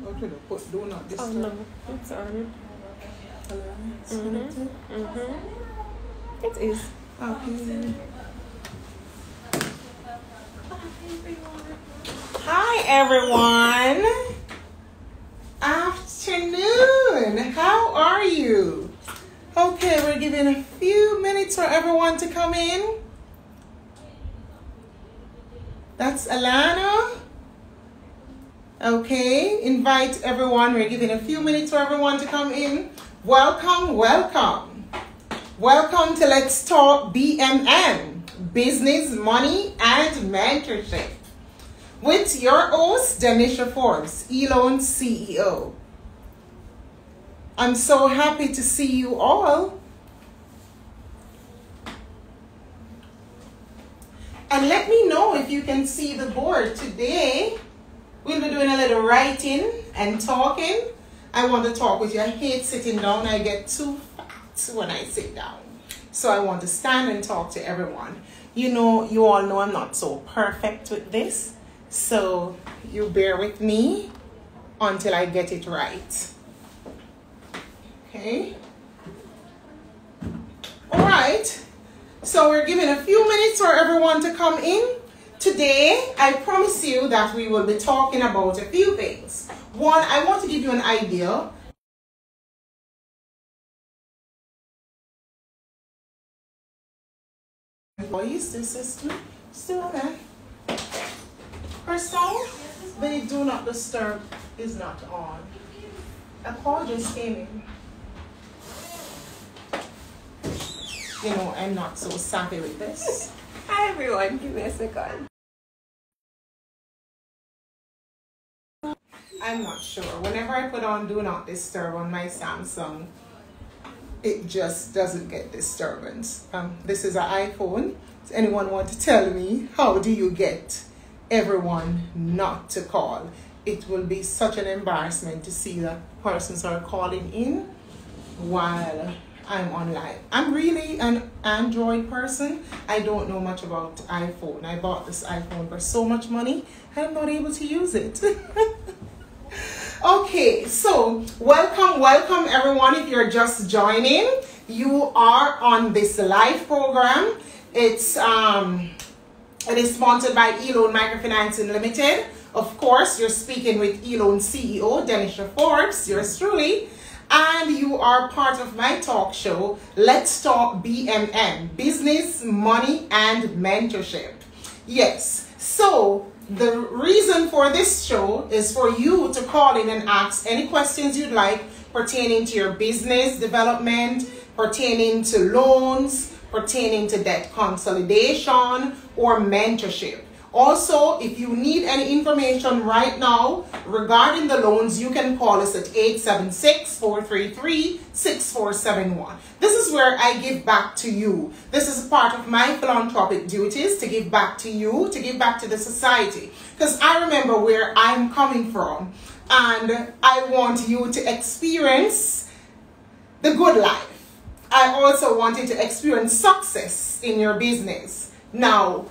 How should I put do not disturb? Oh no, it's on. It is. Okay. Hi everyone. Afternoon. How are you? Okay, we're giving a few minutes for everyone to come in. That's Alana. Okay, invite everyone. We're giving a few minutes for everyone to come in. Welcome, welcome. Welcome to Let's Talk BMM, Business, Money, and Mentorship. With your host, Danisha Forbes, Elon's CEO. I'm so happy to see you all. And let me know if you can see the board today. We'll be doing a little writing and talking. I want to talk with you. I hate sitting down. I get too fat when I sit down. So I want to stand and talk to everyone. You know, you all know I'm not so perfect with this. So you bear with me until I get it right. Okay. All right. So we're giving a few minutes for everyone to come in. Today, I promise you that we will be talking about a few things. One, I want to give you an idea. Why is this system still there? Crystal, the do not disturb is not on. A call just came in. You know, I'm not so savvy with this. Hi everyone, give me a second. I'm not sure. Whenever I put on do not disturb on my Samsung, it just doesn't get disturbance. This is an iPhone. Does anyone want to tell me how do you get everyone not to call? It will be such an embarrassment to see that persons are calling in while I'm online. I'm really an Android person. I don't know much about iPhone. I bought this iPhone for so much money, I'm not able to use it. Okay, so welcome everyone. If you're just joining, you are on this live program. It is sponsored by Elon Microfinancing Limited. Of course, you're speaking with Elon's CEO, Danisha Forbes, yours truly. And you are part of my talk show, Let's Talk BMM, Business, Money, and Mentorship. Yes, so the reason for this show is for you to call in and ask any questions you'd like pertaining to your business development, pertaining to loans, pertaining to debt consolidation, or mentorship. Also, if you need any information right now regarding the loans, you can call us at 876-433-6471. This is where I give back to you. This is part of my philanthropic duties, to give back to you, to give back to the society. Because I remember where I'm coming from, and I want you to experience the good life. I also want you to experience success in your business. Now,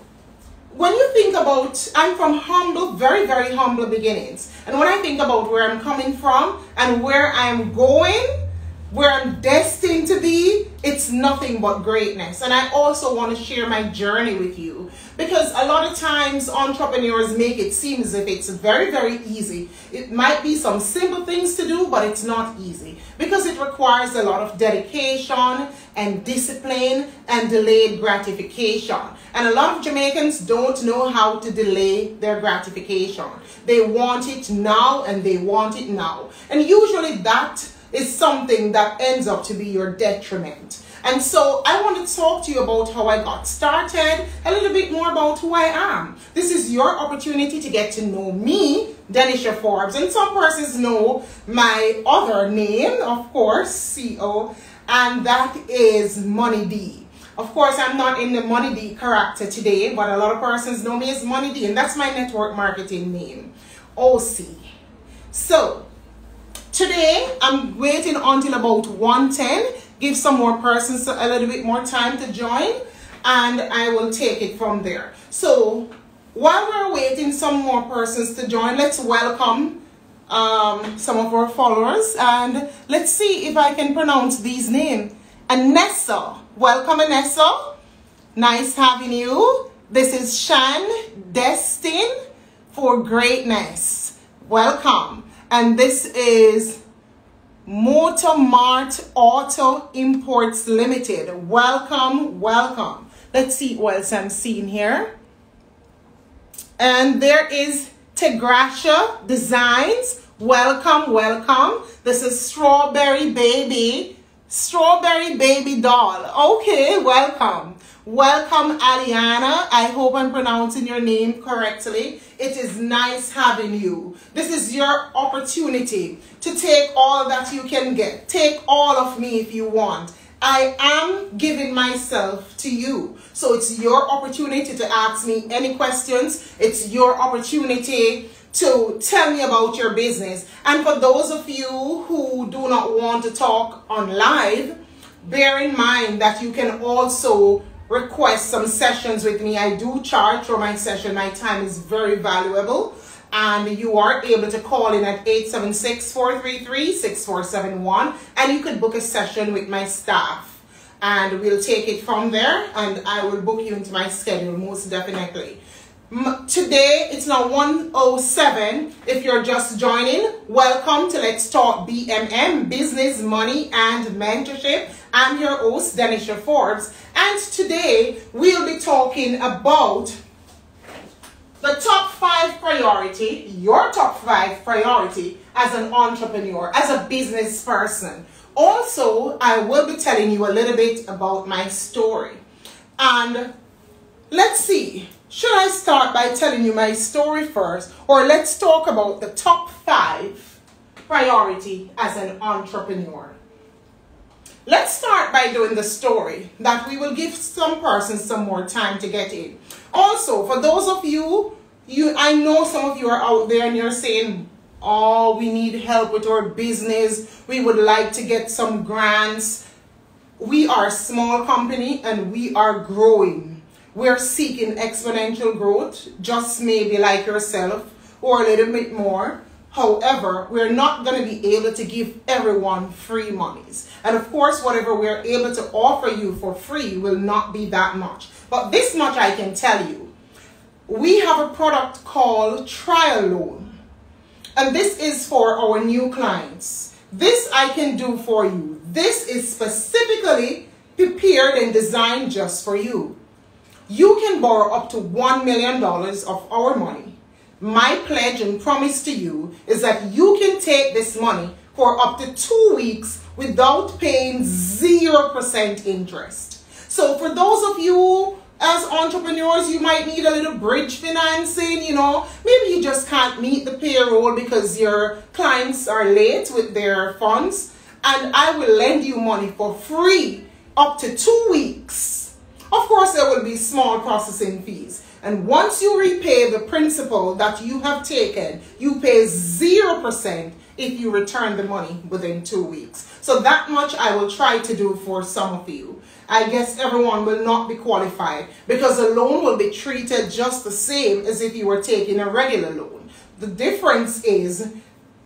when you think about, I'm from humble, very, very humble beginnings. And when I think about where I'm coming from and where I'm going, where I'm destined to be, it's nothing but greatness. And I also want to share my journey with you, because a lot of times entrepreneurs make it seem as if it's very, very easy. It might be some simple things to do, but it's not easy, because it requires a lot of dedication and discipline and delayed gratification. And a lot of Jamaicans don't know how to delay their gratification. They want it now, and they want it now. And usually that is something that ends up to be your detriment. And so I want to talk to you about how I got started, a little bit more about who I am. This is your opportunity to get to know me, Danisha Forbes. And some persons know my other name, of course, CO, and that is Money D. Of course, I'm not in the Money D character today, but a lot of persons know me as Money D, and that's my network marketing name, OC. So today, I'm waiting until about 1:10. Give some more persons a little bit more time to join, and I will take it from there. So while we're waiting some more persons to join, let's welcome some of our followers, and let's see if I can pronounce these names. Anessa, welcome Anessa, nice having you. This is Shan Destin for Greatness, welcome. And this is Motor Mart Auto Imports Limited, welcome, welcome. Let's see what else I'm seeing here. And there is Tegrasha Designs, welcome, welcome. This is Strawberry Baby Doll. Okay, welcome. Welcome, Aliana. I hope I'm pronouncing your name correctly. It is nice having you. This is your opportunity to take all that you can get. Take all of me if you want. I am giving myself to you. So it's your opportunity to ask me any questions. It's your opportunity to tell me about your business. And for those of you who do not want to talk on live, bear in mind that you can also request some sessions with me. I do charge for my session. My time is very valuable. And you are able to call in at 876-433-6471. And you could book a session with my staff. And we'll take it from there. And I will book you into my schedule most definitely. Today, it's now 1:07. If you're just joining, welcome to Let's Talk BMM, Business, Money, and Mentorship. I'm your host, Denisha Forbes. And today, we'll be talking about the top 5 priority, your top 5 priority as an entrepreneur, as a business person. Also, I will be telling you a little bit about my story. And let's see, should I start by telling you my story first? Or let's talk about the top 5 priority as an entrepreneur. Let's start by doing the story that we will give some persons some more time to get in. Also, for those of you, I know some of you are out there and you're saying, oh, we need help with our business. We would like to get some grants. We are a small company and we are growing. We're seeking exponential growth, just maybe like yourself or a little bit more. However, we're not going to be able to give everyone free monies. And of course, whatever we're able to offer you for free will not be that much. But this much I can tell you. We have a product called Trial Loan. And this is for our new clients. This I can do for you. This is specifically prepared and designed just for you. You can borrow up to $1 million of our money. My pledge and promise to you is that you can take this money for up to 2 weeks without paying 0% interest. So for those of you as entrepreneurs, you might need a little bridge financing, maybe you just can't meet the payroll because your clients are late with their funds, and I will lend you money for free up to 2 weeks. Of course, there will be small processing fees. And once you repay the principal that you have taken, you pay 0% if you return the money within 2 weeks. So that much I will try to do for some of you. I guess everyone will not be qualified because the loan will be treated just the same as if you were taking a regular loan. The difference is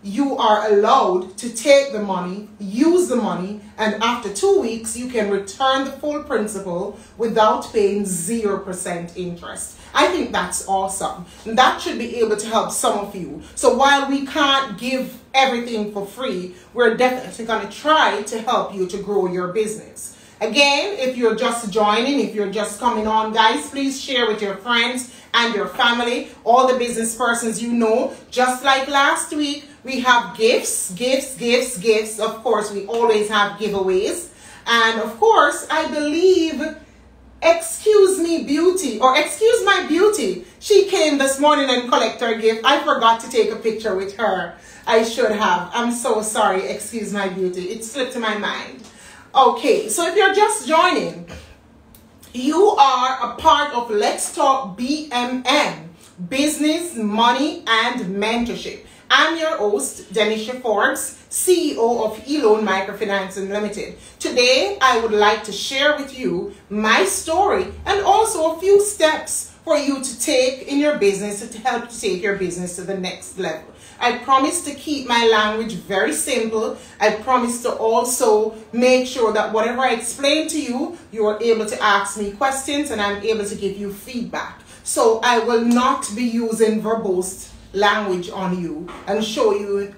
you are allowed to take the money, use the money, and after 2 weeks, you can return the full principal without paying 0% interest. I think that's awesome. And that should be able to help some of you. So while we can't give everything for free, we're definitely going to try to help you to grow your business. Again, if you're just joining, if you're just coming on, guys, please share with your friends and your family, all the business persons you know. Just like last week, we have gifts. Of course, we always have giveaways. And of course, I believe, Excuse Me Beauty, or Excuse My Beauty, she came this morning and collected her gift. I forgot to take a picture with her. I should have. I'm so sorry, Excuse My Beauty. It slipped my mind. Okay, so if you're just joining, you are a part of Let's Talk BMM, Business, Money, and Mentorship. I'm your host, Denisha Forbes, CEO of eLoan Microfinancing Limited. Today, I would like to share with you my story and also a few steps for you to take in your business to help to take your business to the next level. I promise to keep my language very simple. I promise to also make sure that whatever I explain to you, you are able to ask me questions and I'm able to give you feedback. So I will not be using verbose language on you and showing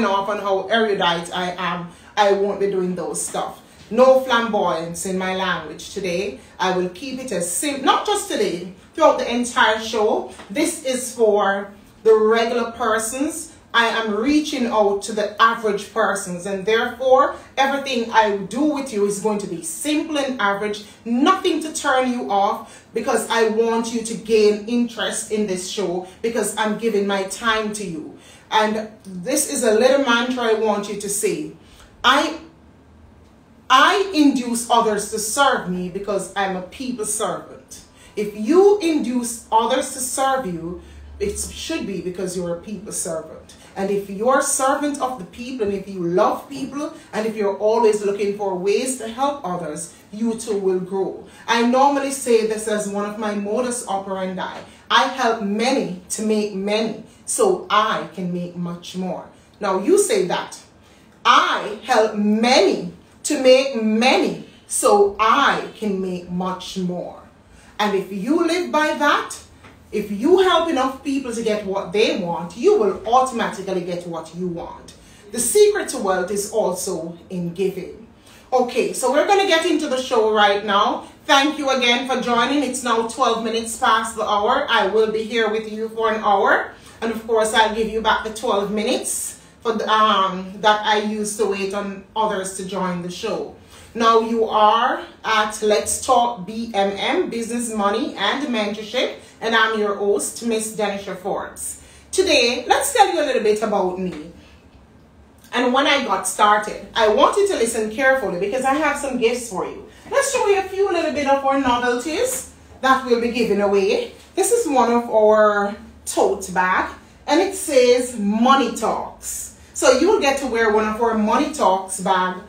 off on how erudite I am. I won't be doing those stuff. No flamboyance in my language today. I will keep it as simple, not just today, throughout the entire show. This is for the regular persons. I am reaching out to the average persons, and therefore everything I do with you is going to be simple and average, nothing to turn you off, because I want you to gain interest in this show because I'm giving my time to you. And this is a little mantra I want you to say. I induce others to serve me because I'm a people servant. If you induce others to serve you, it should be because you're a people servant. And if you're a servant of the people, and if you love people, and if you're always looking for ways to help others, you too will grow. I normally say this as one of my modus operandi. I help many to make many, so I can make much more. Now you say that. I help many to make many, so I can make much more. And if you live by that, if you help enough people to get what they want, you will automatically get what you want. The secret to wealth is also in giving. Okay, so we're going to get into the show right now. Thank you again for joining. It's now 12 minutes past the hour. I will be here with you for an hour. And of course, I'll give you back the 12 minutes for the, that I used to wait on others to join the show. Now you are at Let's Talk BMM, Business, Money, and Mentorship. And I'm your host, Miss Denisha Forbes. Today, let's tell you a little bit about me. And when I got started, I want you to listen carefully because I have some gifts for you. Let's show you a few little bit of our novelties that we'll be giving away. This is one of our tote bag, and it says Money Talks. So you will get to wear one of our Money Talks bag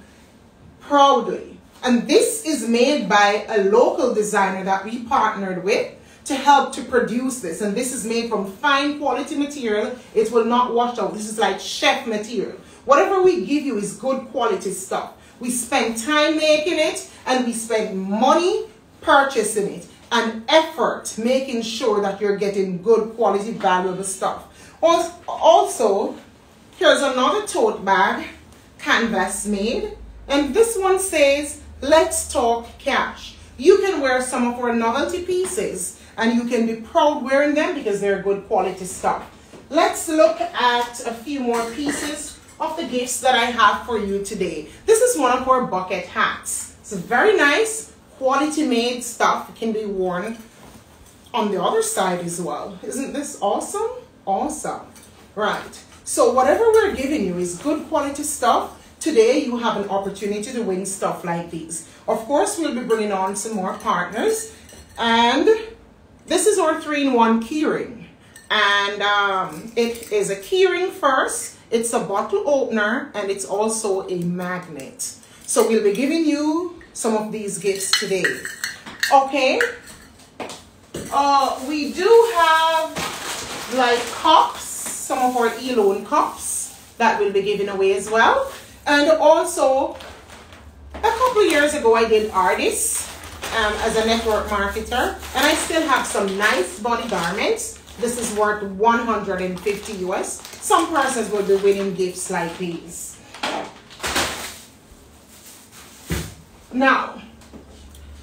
proudly. And this is made by a local designer that we partnered with to help to produce this. And this is made from fine quality material. It will not wash out. This is like chef material. Whatever we give you is good quality stuff. We spend time making it, and we spend money purchasing it, and effort making sure that you're getting good quality, valuable stuff. Also, here's another tote bag, canvas made, and this one says, Let's Talk Cash. You can wear some of our novelty pieces, and you can be proud wearing them because they're good quality stuff. Let's look at a few more pieces of the gifts that I have for you today. This is one of our bucket hats. It's very nice, quality made stuff. It can be worn on the other side as well. Isn't this awesome? Awesome. Right. So whatever we're giving you is good quality stuff. Today you have an opportunity to win stuff like these. Of course, we'll be bringing on some more partners. And this is our 3-in-1 keyring. And it is a keyring first. It's a bottle opener, and it's also a magnet. So we'll be giving you some of these gifts today. Okay. We do have like cups, some of our e-loan cups that we'll be giving away as well. And also, a couple of years ago, I did artists as a network marketer, and I still have some nice body garments. This is worth 150 US. Some persons will be winning gifts like these. Now,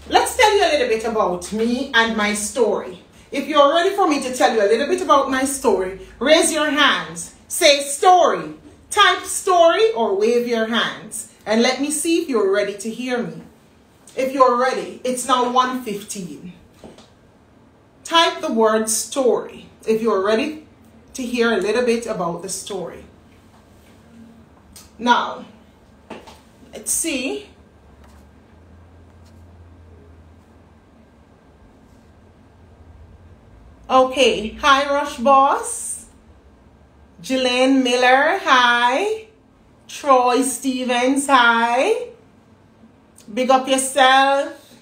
let's tell you a little bit about me and my story. If you're ready for me to tell you a little bit about my story, raise your hands. Say story. Type story or wave your hands. And let me see if you're ready to hear me. If you're ready, it's now 1:15. Type the word story if you're ready to hear a little bit about the story. Now, let's see. Okay, hi Rush Boss. Jelaine Miller, hi. Troy Stevens, hi. Big up yourself.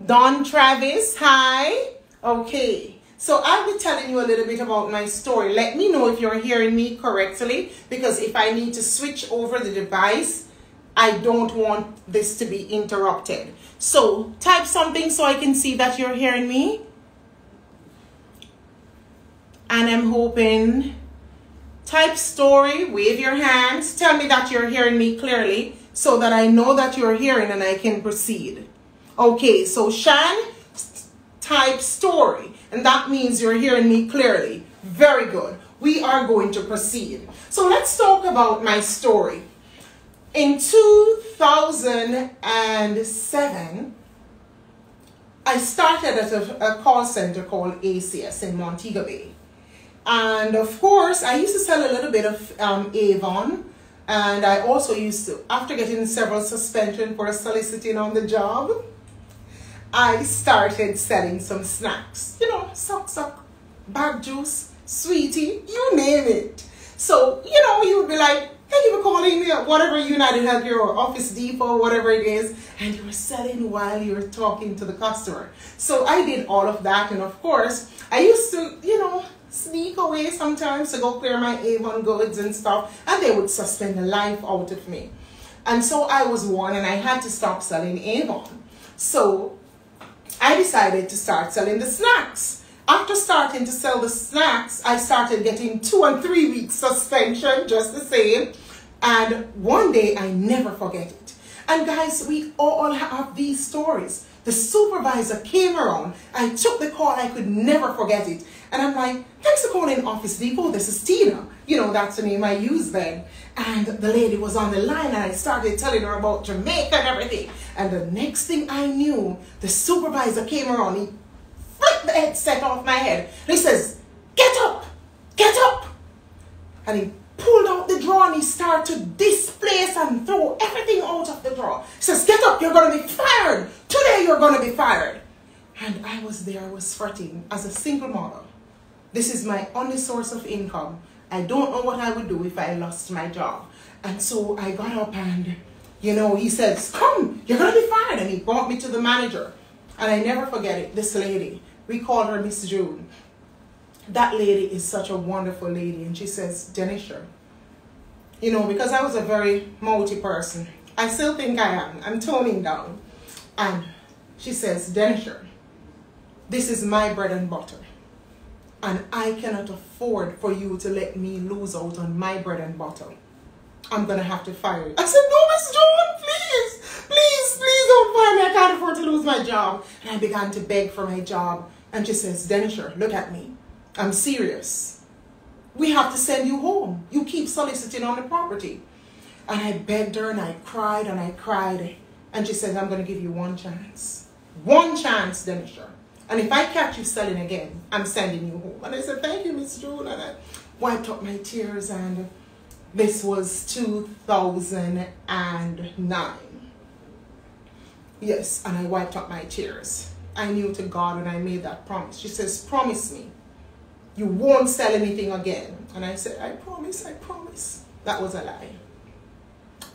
Don Travis, hi. Okay, so I'll be telling you a little bit about my story. Let me know if you're hearing me correctly, because if I need to switch over the device, I don't want this to be interrupted. So type something so I can see that you're hearing me. And I'm hoping, type story, wave your hands, tell me that you're hearing me clearly so that I know that you're hearing and I can proceed. Okay, so Shan, type story, and that means you're hearing me clearly. Very good. We are going to proceed. So let's talk about my story. In 2007, I started at a call center called ACS in Montego Bay. And of course, I used to sell a little bit of Avon. And I also used to, after getting several suspensions for soliciting on the job, I started selling some snacks. You know, suck, bag juice, sweetie, you name it. So, you know, you would be like, thank you for calling me, whatever United Health or Office Depot, whatever it is, and you were selling while you were talking to the customer. So I did all of that, and of course, I used to, you know, sneak away sometimes to go clear my Avon goods and stuff, and they would suspend the life out of me. And so I was warned, and I had to stop selling Avon. So I decided to start selling the snacks. After starting to sell the snacks, I started getting 2 and 3 weeks suspension, just the same. And one day, I never forget it. And guys, we all have these stories. The supervisor came around. I took the call. I could never forget it. And I'm like, thanks for calling Office Depot. This is Tina. You know, that's the name I used then. And the lady was on the line, and I started telling her about Jamaica and everything. And the next thing I knew, the supervisor came around. He flipped the headset off my head. And he says, get up, get up. And he pulled out the drawer and he started to displace and throw everything out of the drawer. He says, get up, you're going to be fired. Today you're going to be fired. And I was there, I was fretting as a single mother. This is my only source of income. I don't know what I would do if I lost my job. And so I got up and, you know, he says, come, you're going to be fired. And he brought me to the manager. And I never forget it, this lady. We call her Miss June. That lady is such a wonderful lady. And she says, Denisha, you know, because I was a very mouthy person, I still think I am. I'm toning down. And she says, Denisha, this is my bread and butter. And I cannot afford for you to let me lose out on my bread and butter. I'm going to have to fire you. I said, no, Miss June, please, please, please don't fire me. I can't afford to lose my job. And I began to beg for my job. And she says, Denisha, look at me. I'm serious. We have to send you home. You keep soliciting on the property. And I begged her and I cried and I cried. And she says, I'm going to give you one chance. One chance, Denisha. And if I catch you selling again, I'm sending you home. And I said, thank you, Miss June. And I wiped up my tears. And this was 2009. Yes, and I wiped up my tears. I knew to God when I made that promise. She says, promise me you won't sell anything again. And I said, I promise, I promise. That was a lie.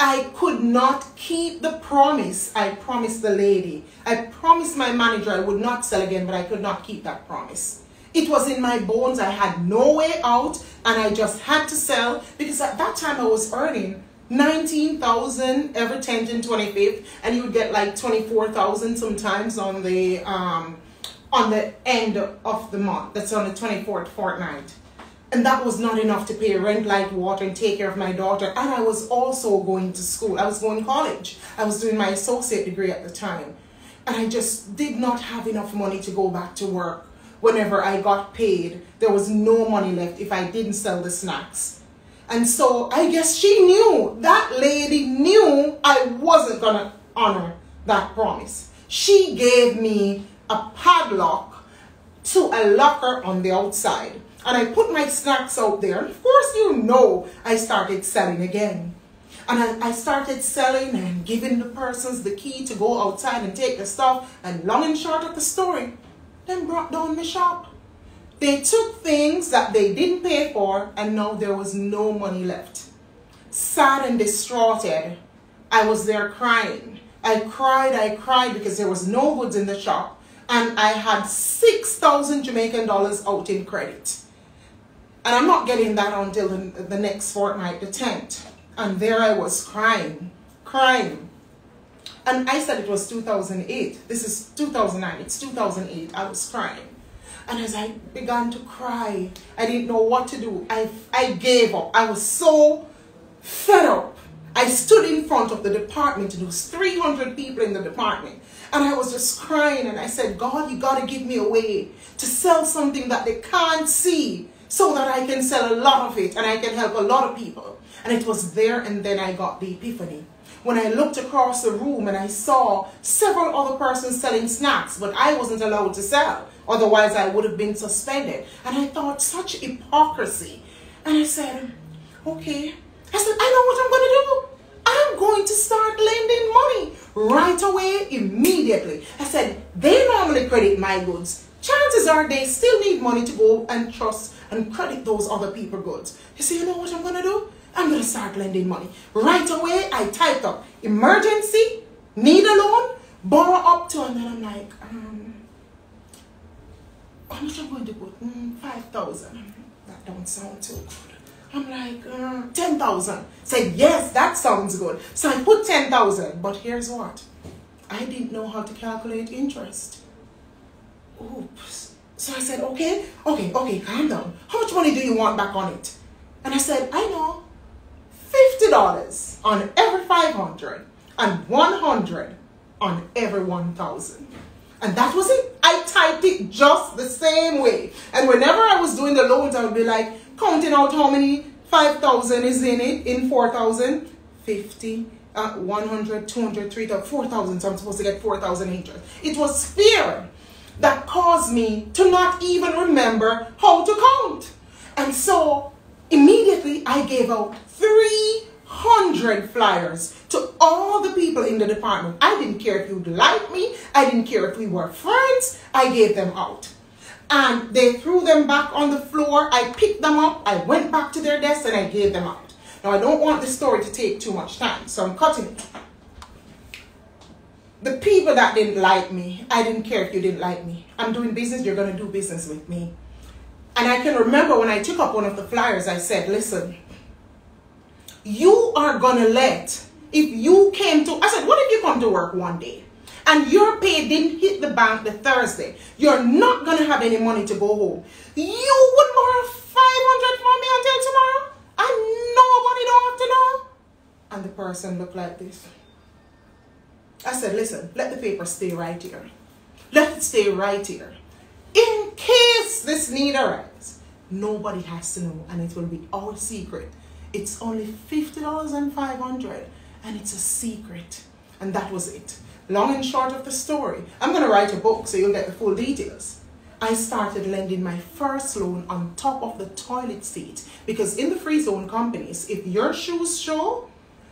I could not keep the promise I promised the lady. I promised my manager I would not sell again, but I could not keep that promise. It was in my bones. I had no way out, and I just had to sell because at that time I was earning 19,000 every 10th and 25th, and you would get like 24,000 sometimes on the end of the month. That's on the 24th fortnight. And that was not enough to pay rent, light, water, and take care of my daughter. And I was also going to school. I was going to college. I was doing my associate degree at the time. And I just did not have enough money to go back to work. Whenever I got paid, there was no money left if I didn't sell the snacks. And so I guess she knew, that lady knew I wasn't going to honor that promise. She gave me a padlock to a locker on the outside. And I put my snacks out there. And of course, you know, I started selling again. And I started selling and giving the persons the key to go outside and take the stuff. And long and short of the story, then brought down my shop. They took things that they didn't pay for, and now there was no money left. Sad and distraught, I was there crying. I cried because there was no goods in the shop. and I had 6,000 Jamaican dollars out in credit. And I'm not getting that until the next fortnight, the 10th. And there I was crying. And I said it was 2008. This is 2009. It's 2008. I was crying. And as I began to cry, I didn't know what to do. I gave up. I was so fed up. I stood in front of the department, and there was 300 people in the department. And I was just crying, and I said, God, you got to give me a way to sell something that they can't see so that I can sell a lot of it and I can help a lot of people. And it was there, and then I got the epiphany. When I looked across the room and I saw several other persons selling snacks, but I wasn't allowed to sell. Otherwise, I would have been suspended. And I thought, such hypocrisy. And I said, okay. I said, I know what I'm going to do. I'm going to start lending money right away, immediately. I said, they normally credit my goods. Chances are they still need money to go and trust and credit those other people's goods. You say, you know what I'm going to do? I'm going to start lending money. Right away, I typed up emergency, need a loan, borrow up to, and then I'm like, how much I'm going to put? 5,000. That don't sound too good. I'm like, 10,000. Said, yes, that sounds good. So I put 10,000. But here's what. I didn't know how to calculate interest. Oops. So I said, okay, calm down. How much money do you want back on it? And I said, I know. $50 on every 500 and 100 on every 1,000. And that was it. I typed it just the same way. And whenever I was doing the loans, I would be like, counting out how many 5,000 is in it, in 4,000, 50, 100, 200, 3,000, 4,000. So I'm supposed to get 4,000 interest. It was fear that caused me to not even remember how to count. And so immediately I gave out 300 flyers to all the people in the department. I didn't care if you'd like me. I didn't care if we were friends. I gave them out. And they threw them back on the floor. I picked them up. I went back to their desk and I gave them out. Now, I don't want this story to take too much time, so I'm cutting it. The people that didn't like me, I didn't care if you didn't like me. I'm doing business. You're going to do business with me. And I can remember when I took up one of the flyers, I said, listen, you are going to let, if you came to, I said, what if you come to work one day and your pay didn't hit the bank the Thursday? You're not going to have any money to go home. You would borrow 500 from me until tomorrow and nobody don't have to know? And the person looked like this. I said, listen, let the paper stay right here. Let it stay right here. In case this need arises, nobody has to know, and it will be our secret. It's only $50 and $500, and it's a secret. And that was it. Long and short of the story. I'm going to write a book so you'll get the full details. I started lending my first loan on top of the toilet seat, because in the free zone companies, if your shoes show,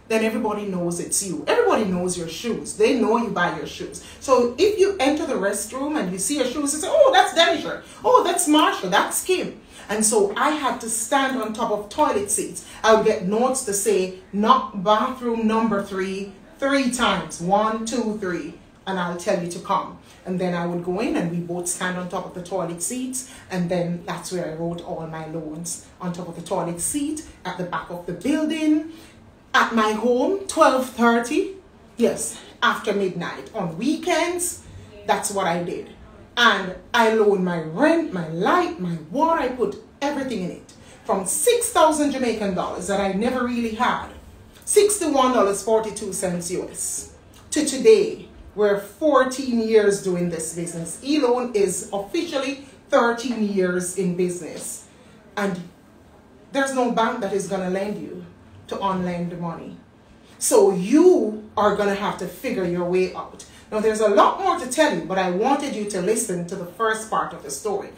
then everybody knows it's you. Everybody knows your shoes. They know you buy your shoes. So if you enter the restroom and you see your shoes, you say, oh, that's Denisher. Oh, that's Marsha. That's Kim. And so I had to stand on top of toilet seats. I would get notes to say, knock bathroom number 3 times. 1, 2, 3. And I'll tell you to come. And then I would go in and we both stand on top of the toilet seats. And then that's where I wrote all my loans. On top of the toilet seat, at the back of the building, at my home, 12:30, yes, after midnight. On weekends, that's what I did. And I loaned my rent, my light, my water, I put everything in it. From 6,000 Jamaican dollars that I never really had, $61.42 US, to today. We're 14 years doing this business. E-Loan is officially 13 years in business. And there's no bank that is going to lend you to unlend the money. So you are going to have to figure your way out. Now, there's a lot more to tell you, but I wanted you to listen to the first part of the story.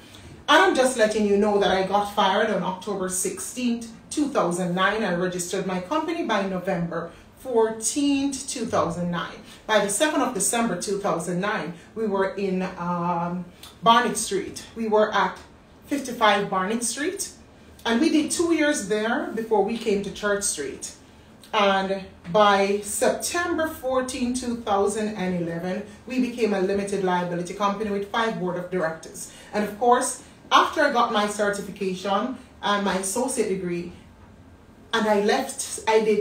And I'm just letting you know that I got fired on October 16th, 2009. I registered my company by November 14th, 2009. By the 2nd of December 2009, we were in Barnett Street. We were at 55 Barnett Street. And we did 2 years there before we came to Church Street. And by September 14, 2011, we became a limited liability company with 5 board of directors. And of course, after I got my certification and my associate degree, and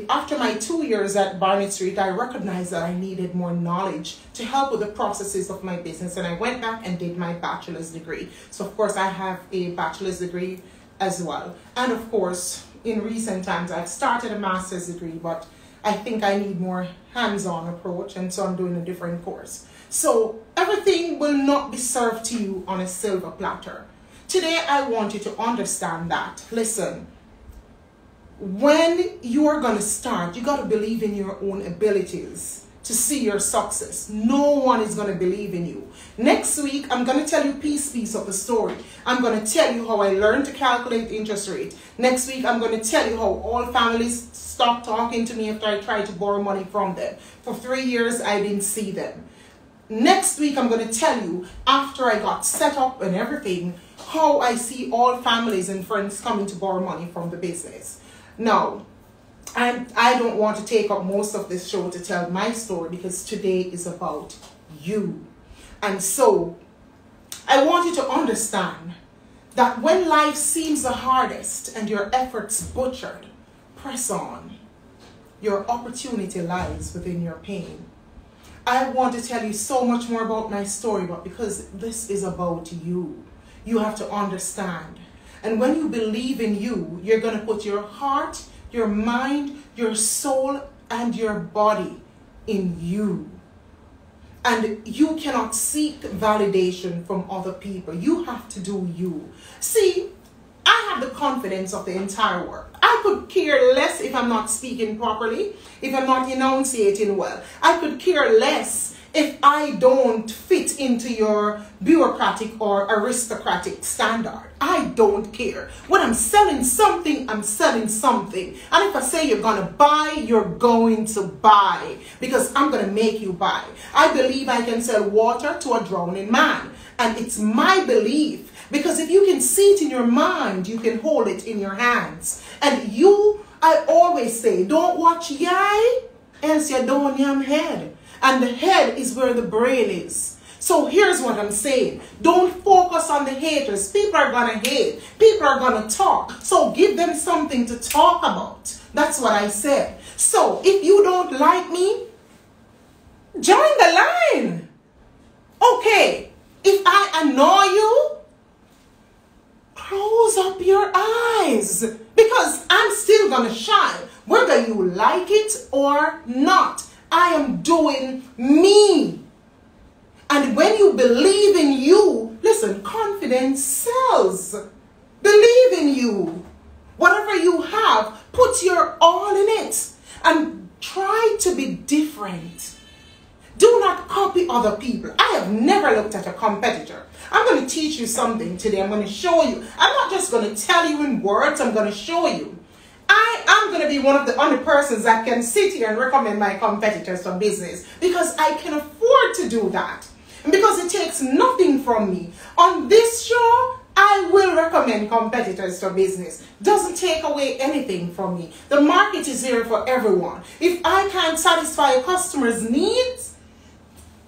after my 2 years at Barnett Street, I recognized that I needed more knowledge to help with the processes of my business. And I went back and did my bachelor's degree. So of course, I have a bachelor's degree as well. And of course, in recent times, I've started a master's degree, but I think I need more hands-on approach, and so I'm doing a different course. So everything will not be served to you on a silver platter. Today, I want you to understand that. Listen, when you are going to start, you got to believe in your own abilities to see your success. No one is going to believe in you. Next week, I'm going to tell you piece of the story. I'm going to tell you how I learned to calculate interest rate. Next week, I'm going to tell you how all families stopped talking to me after I tried to borrow money from them. For 3 years, I didn't see them. Next week, I'm going to tell you, after I got set up and everything, how I see all families and friends coming to borrow money from the business. Now, I don't want to take up most of this show to tell my story, because today is about you. And so, I want you to understand that when life seems the hardest and your efforts butchered, press on. Your opportunity lies within your pain. I want to tell you so much more about my story, but because this is about you, you have to understand. And when you believe in you, you're going to put your heart, your mind, your soul, and your body in you. And you cannot seek validation from other people. You have to do you. See, I have the confidence of the entire world. I could care less if I'm not speaking properly, if I'm not enunciating well. I could care less if I don't fit into your bureaucratic or aristocratic standard. I don't care. When I'm selling something, I'm selling something. And if I say you're going to buy, you're going to buy, because I'm going to make you buy. I believe I can sell water to a drowning man. And it's my belief, because if you can see it in your mind, you can hold it in your hands. And I always say, don't watch yai, else you don't yam head. And the head is where the brain is. So here's what I'm saying. Don't focus on the haters. People are going to hate. People are going to talk. So give them something to talk about. That's what I said. So if you don't like me, join the line. Okay. If I annoy you, close up your eyes, because I'm still going to shine, whether you like it or not. I am doing me. And when you believe in you, listen, confidence sells. Believe in you. Whatever you have, put your all in it and try to be different. Do not copy other people. I have never looked at a competitor. I'm going to teach you something today. I'm going to show you. I'm not just going to tell you in words. I'm going to show you. I am going to be one of the only persons that can sit here and recommend my competitors for business, because I can afford to do that. And because it takes nothing from me. On this show, I will recommend competitors for business. Doesn't take away anything from me. The market is here for everyone. If I can't satisfy a customer's needs,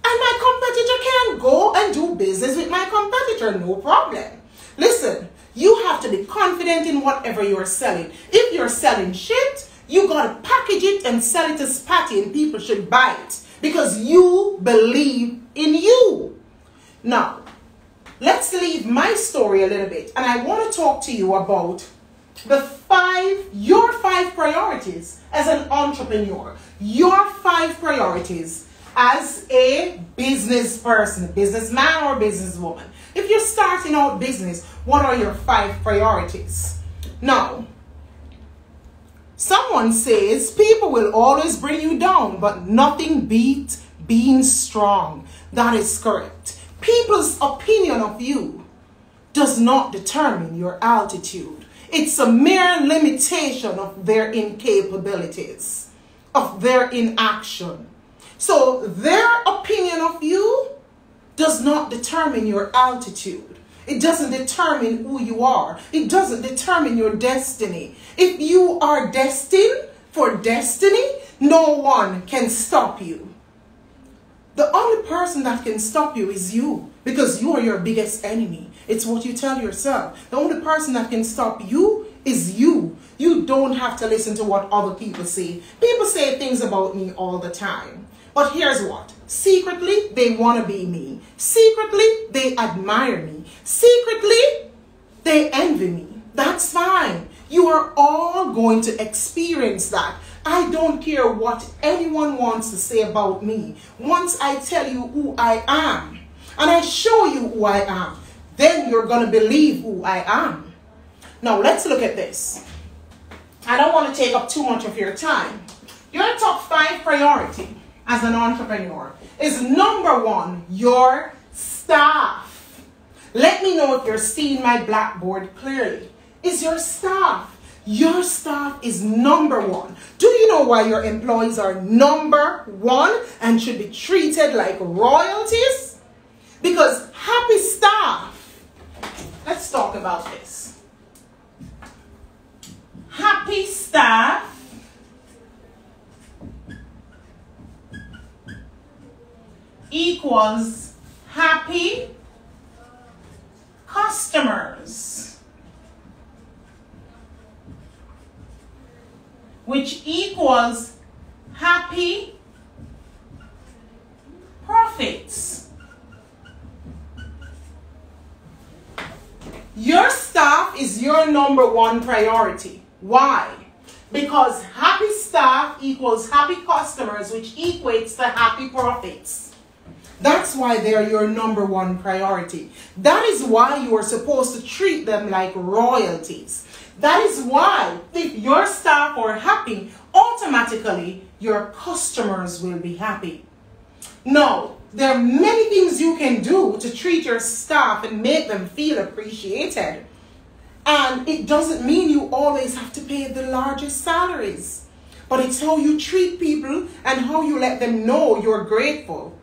and my competitor can go and do business with my competitor, no problem. Listen, you have to be confident in whatever you're selling. If you're selling shit, you gotta package it and sell it as patty, and people should buy it because you believe in you. Now, let's leave my story a little bit, and I want to talk to you about your 5 priorities as an entrepreneur. Your 5 priorities as a business person, businessman or businesswoman. If you're starting out business, what are your 5 priorities? Now, someone says people will always bring you down, but nothing beats being strong. That is correct. People's opinion of you does not determine your altitude. It's a mere limitation of their incapabilities, of their inaction. So their opinion of you does not determine your altitude. It doesn't determine who you are. It doesn't determine your destiny. If you are destined for destiny, no one can stop you. The only person that can stop you is you, because you are your biggest enemy. It's what you tell yourself. The only person that can stop you is you. You don't have to listen to what other people say. People say things about me all the time. But here's what. Secretly, they want to be me. Secretly, they admire me. Secretly, they envy me. That's fine. You are all going to experience that. I don't care what anyone wants to say about me. Once I tell you who I am, and I show you who I am, then you're going to believe who I am. Now, let's look at this. I don't want to take up too much of your time. Your top 5 priority as an entrepreneur is number 1, your staff. Let me know if you're seeing my blackboard clearly. Is your staff. Your staff is number 1. Do you know why your employees are number 1 and should be treated like royalties? Because happy staff, let's talk about this. Happy staff equals happy customers, which equals happy profits. Your staff is your number 1 priority. Why? Because happy staff equals happy customers, which equates to happy profits. That's why they're your number 1 priority. That is why you are supposed to treat them like royalties. That is why if your staff are happy, automatically your customers will be happy. Now, there are many things you can do to treat your staff and make them feel appreciated. And it doesn't mean you always have to pay the largest salaries. But it's how you treat people and how you let them know you're grateful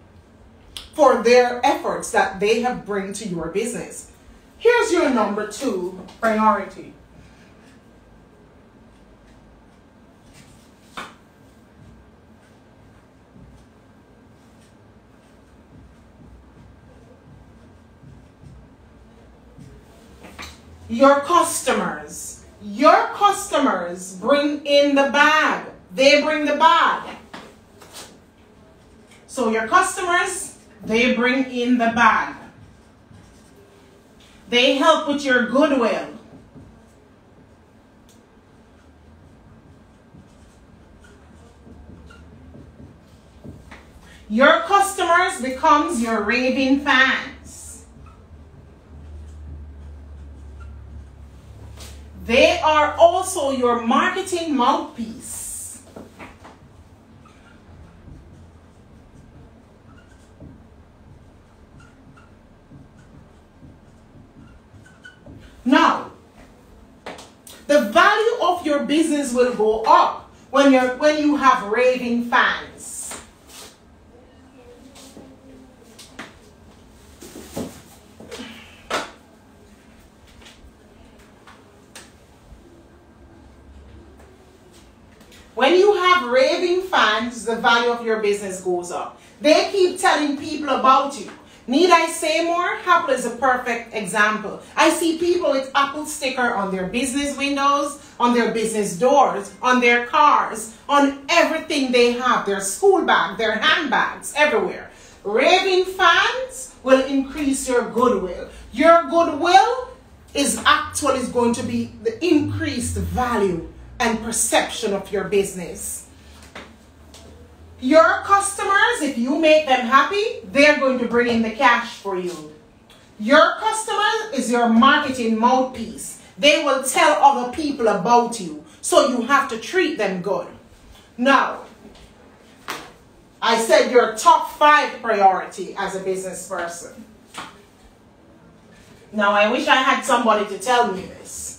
for their efforts that they have bring to your business. Here's your number 2 priority. Your customers. Your customers bring in the bag. They bring the bag. So your customers, they bring in the bag. They help with your goodwill. Your customers becomes your raving fans. They are also your marketing mouthpiece. Now, the value of your business will go up when you have raving fans. When you have raving fans, the value of your business goes up. They keep telling people about you. Need I say more? Apple is a perfect example. I see people with Apple sticker on their business windows, on their business doors, on their cars, on everything they have, their school bag, their handbags, everywhere. Raving fans will increase your goodwill. Your goodwill is actually going to be the increased value and perception of your business. Your customers, if you make them happy, they're going to bring in the cash for you. Your customer is your marketing mouthpiece. They will tell other people about you, so you have to treat them good. Now, I said your top 5 priority as a business person. Now, I wish I had somebody to tell me this.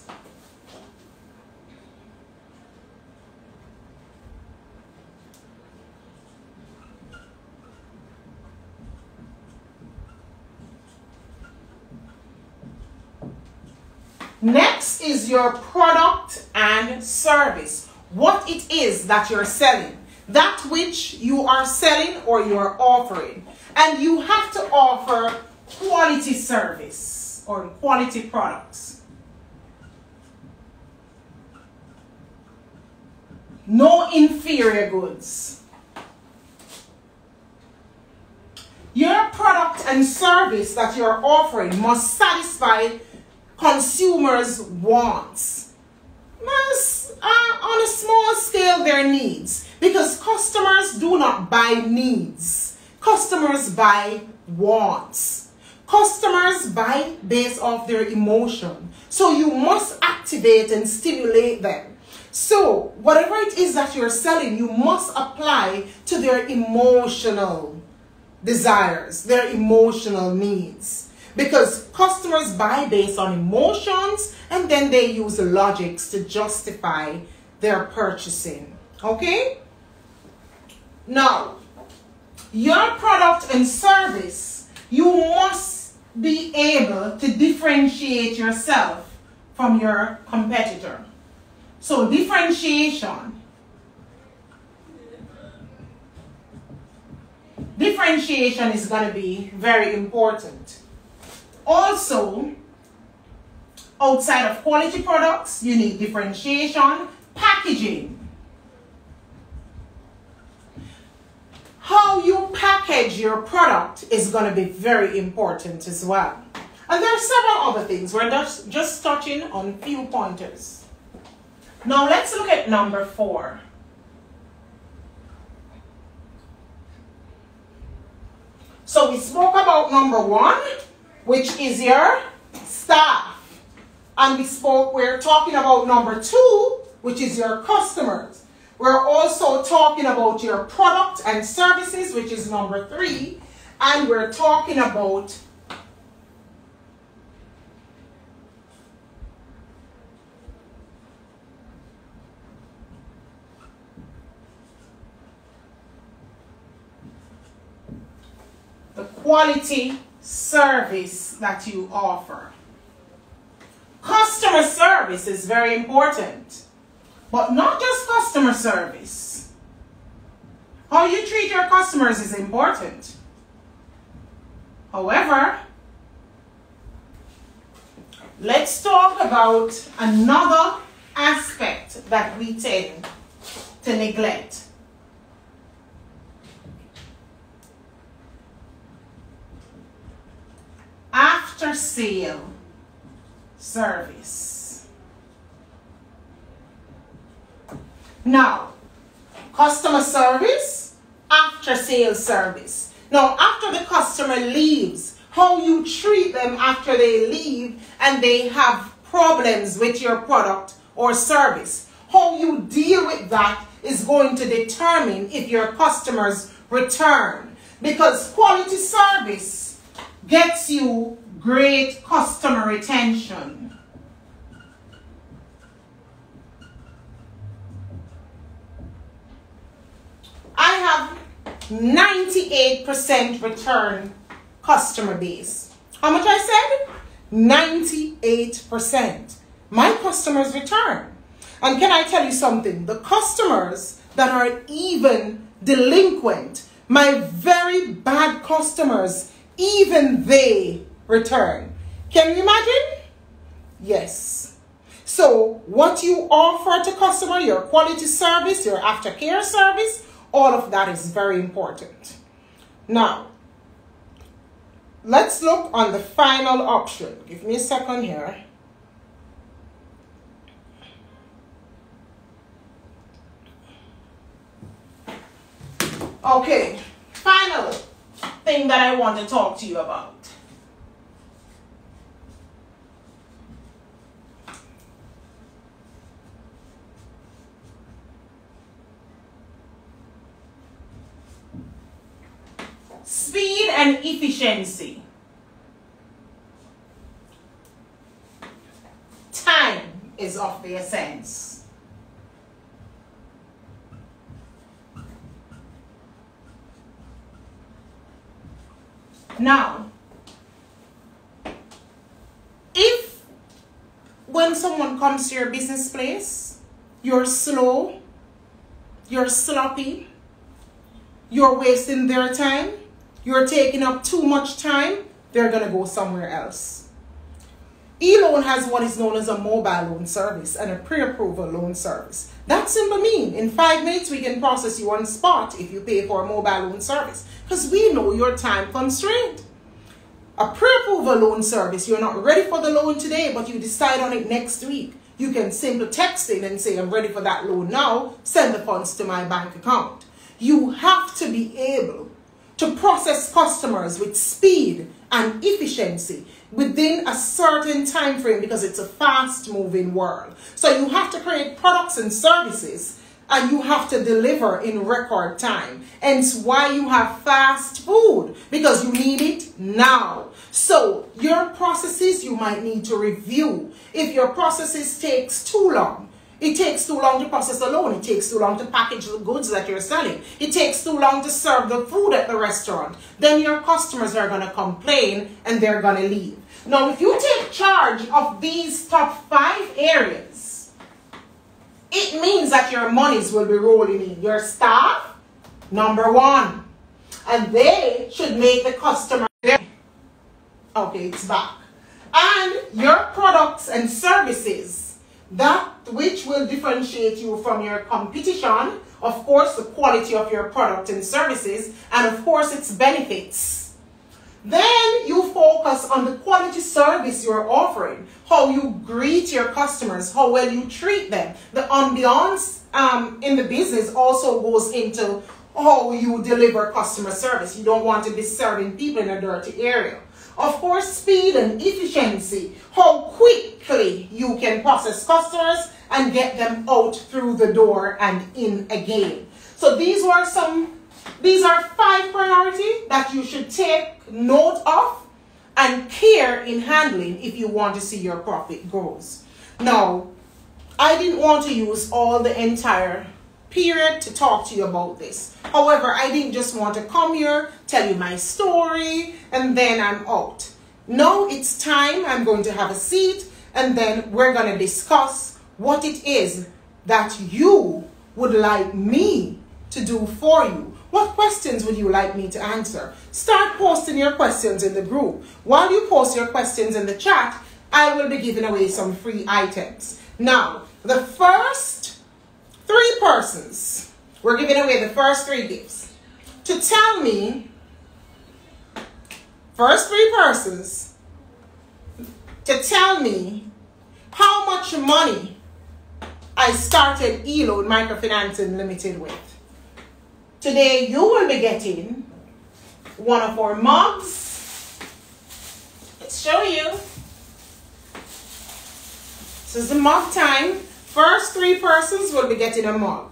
Next is your product and service. what it is that you're selling, that which you are selling or you are offering. And you have to offer quality service or quality products. No inferior goods. Your product and service that you're offering must satisfy consumers' wants. On a small scale, their needs. Because customers do not buy needs. Customers buy wants. Customers buy based off their emotion. So you must activate and stimulate them. So whatever it is that you're selling, you must apply to their emotional desires, their emotional needs. Because customers buy based on emotions and then they use logics to justify their purchasing. Okay? Now, your product and service, you must be able to differentiate yourself from your competitor. So differentiation. Differentiation is going to be very important. Also, outside of quality products, you need differentiation, packaging. How you package your product is going to be very important as well. And there are several other things. We're just touching on a few pointers. Now let's look at number 4. So we spoke about number 1, which is your staff. And we're talking about number 2, which is your customers. We're also talking about your product and services, which is number 3. And we're talking about the quality service that you offer. Customer service is very important, but not just customer service. How you treat your customers is important. However, let's talk about another aspect that we tend to neglect. After sale service. Now, customer service, after sale service. Now, after the customer leaves, how you treat them after they leave and they have problems with your product or service. How you deal with that is going to determine if your customers return. Because quality service gets you great customer retention. I have 98% return customer base. How much I said? 98%. My customers return. And can I tell you something? The customers that are even delinquent, my very bad customers, even they return. Can you imagine? Yes. So what you offer to customer, your quality service, your aftercare service, all of that is very important. Now, let's look on the final option. Give me a second here. Okay, final thing that I want to talk to you about. Speed and efficiency. Time is of the essence. Now, if when someone comes to your business place, you're slow you're sloppy, you're wasting their time, you're taking up too much time, they're going to go somewhere else. eLoan has what is known as a mobile loan service and a pre-approval loan service. That simply means in 5 minutes we can process you on spot if you pay for a mobile loan service, because we know you're time constrained. A pre-approval loan service, you're not ready for the loan today, but you decide on it next week. You can simply text in and say, I'm ready for that loan now, send the funds to my bank account. You have to be able to process customers with speed and efficiency within a certain time frame, because it's a fast-moving world. So you have to create products and services, and you have to deliver in record time. Hence why you have fast food, because you need it now. So your processes you might need to review. If your processes takes too long, it takes too long to process a loan, it takes too long to package the goods that you're selling, it takes too long to serve the food at the restaurant, then your customers are going to complain and they're going to leave. Now, if you take charge of these top 5 areas, it means that your monies will be rolling in. Your staff, number 1. And they should make the customer okay, it's back. And your products and services, that which will differentiate you from your competition, of course, the quality of your product and services, and of course, its benefits. Then you focus on the quality service you're offering, how you greet your customers, how well you treat them. The ambiance in the business also goes into how you deliver customer service. You don't want to be serving people in a dirty area. Of course, speed and efficiency, how quickly you can process customers and get them out through the door and in again. So these are 5 priorities that you should take note of and care in handling if you want to see your profit grows. Now, I didn't want to use all the entire period to talk to you about this. However, I didn't just want to come here, tell you my story, and then I'm out. Now it's time. I'm going to have a seat, and then we're going to discuss what it is that you would like me to do for you. What questions would you like me to answer? Start posting your questions in the group. While you post your questions in the chat, I will be giving away some free items. Now, the first 3 persons, we're giving away the first 3 gifts. To tell me, first 3 persons, to tell me how much money I started eLoan Microfinancing Limited with. Today, you will be getting one of our mugs. Let's show you. This is the mug time. First 3 persons will be getting a mug.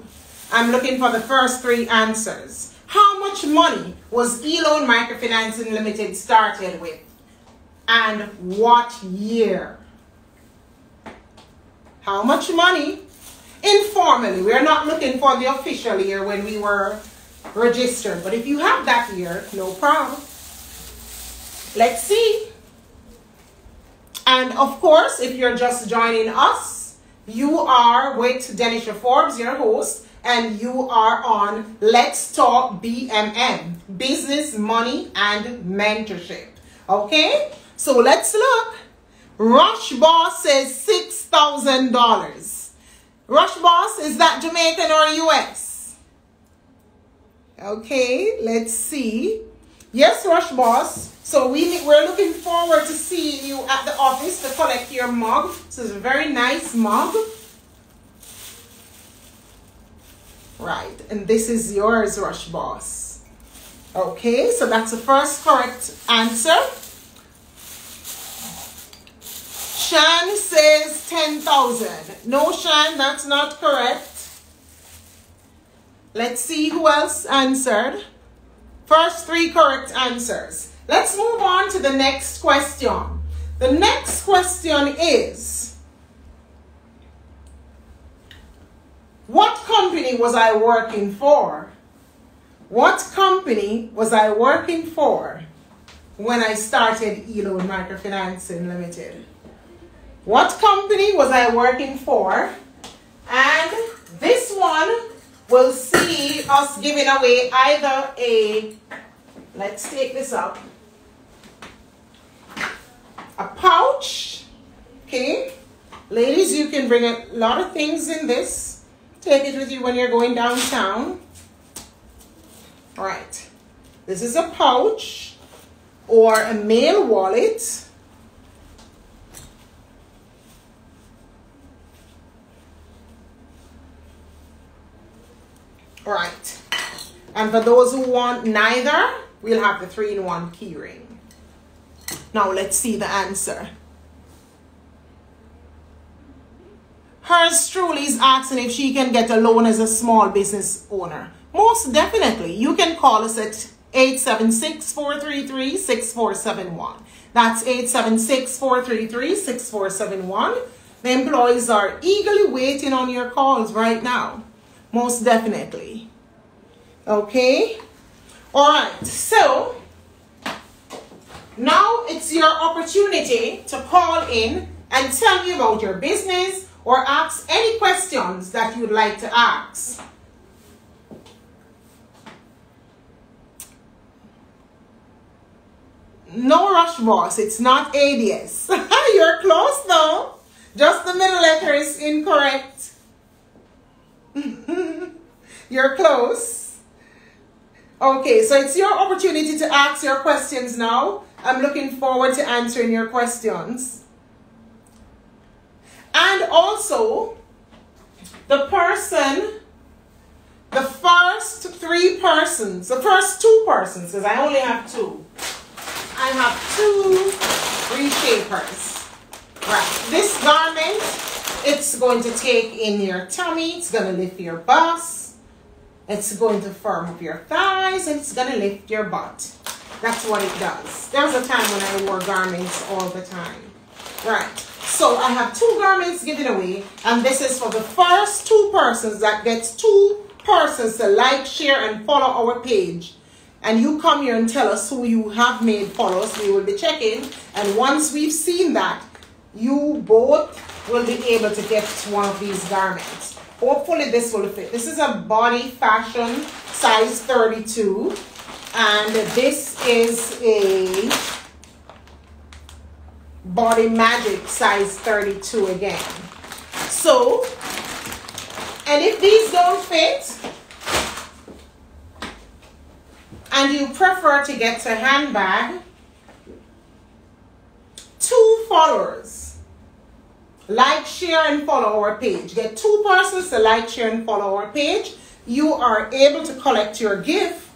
I'm looking for the first 3 answers. How much money was eLoan Microfinancing Limited started with? And what year? How much money? Informally. We're not looking for the official year when we were registered. But if you have that year, no problem. Let's see. And of course, if you're just joining us, you are with Denisha Forbes, your host, and you are on Let's Talk BMM, Business, Money, and Mentorship. Okay? So let's look. Rush Boss says $6,000. Rush Boss, is that Jamaican or US? Okay, let's see. Yes, Rush Boss. So we're looking forward to seeing you at the office to collect your mug. This is a very nice mug. Right, and this is yours, Rush Boss. Okay, so that's the first correct answer. Shan says 10,000. No, Shan, that's not correct. Let's see who else answered. First 3 correct answers. Let's move on to the next question. The next question is, what company was I working for? What company was I working for when I started eLoan Microfinancing Limited? What company was I working for? And this one will see us giving away either a, let's take this up, a pouch, okay? Ladies, you can bring a lot of things in this. Take it with you when you're going downtown. All right. This is a pouch or a mail wallet. All right. And for those who want neither, we'll have the 3-in-1 key ring. Now let's see the answer. Hers truly is asking if she can get a loan as a small business owner. Most definitely. You can call us at 876-433-6471. That's 876-433-6471. The employees are eagerly waiting on your calls right now. Most definitely. Okay. All right. So now it's your opportunity to call in and tell me about your business or ask any questions that you'd like to ask. No rush, boss. It's not ADS. You're close though. Just the middle letter is incorrect. You're close. Okay, so it's your opportunity to ask your questions now. I'm looking forward to answering your questions. And also, the first 3 persons, the first 2 persons, because I only have 2. I have 2 reshapers. Right, this garment, it's going to take in your tummy, it's going to lift your bust, it's going to firm up your thighs, and it's going to lift your butt. That's what it does. There was a time when I wore garments all the time. Right, so I have 2 garments given away, and this is for the first 2 persons that gets 2 persons to like, share, and follow our page. And you come here and tell us who you have made follow us. We will be checking, and once we've seen that, you both will be able to get one of these garments. Hopefully this will fit. This is a body fashion size 32, and this is a body magic size 32 again. So, and if these don't fit and you prefer to get a handbag, 2 followers like, share, and follow our page. Get 2 persons to like, share, and follow our page. You are able to collect your gift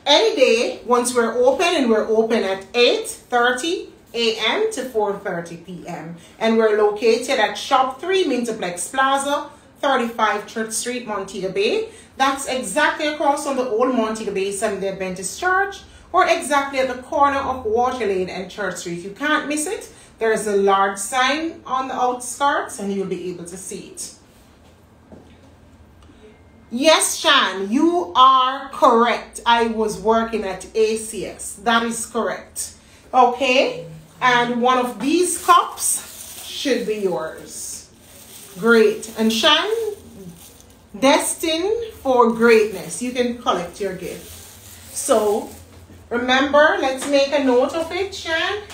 any day once we're open, and we're open at 8:30 a.m. to 4:30 p.m. And we're located at Shop 3 Minterplex Plaza, 35 Church Street, Montego Bay. That's exactly across from the old Montego Bay Seventh-day Adventist Church, or exactly at the corner of Water Lane and Church Street. You can't miss it. There's a large sign on the outskirts, and you'll be able to see it. Yes, Shan, you are correct. I was working at ACS. That is correct. Okay, and one of these cups should be yours. Great. And Shan, destined for greatness. You can collect your gift. So, remember, let's make a note of it, Shan.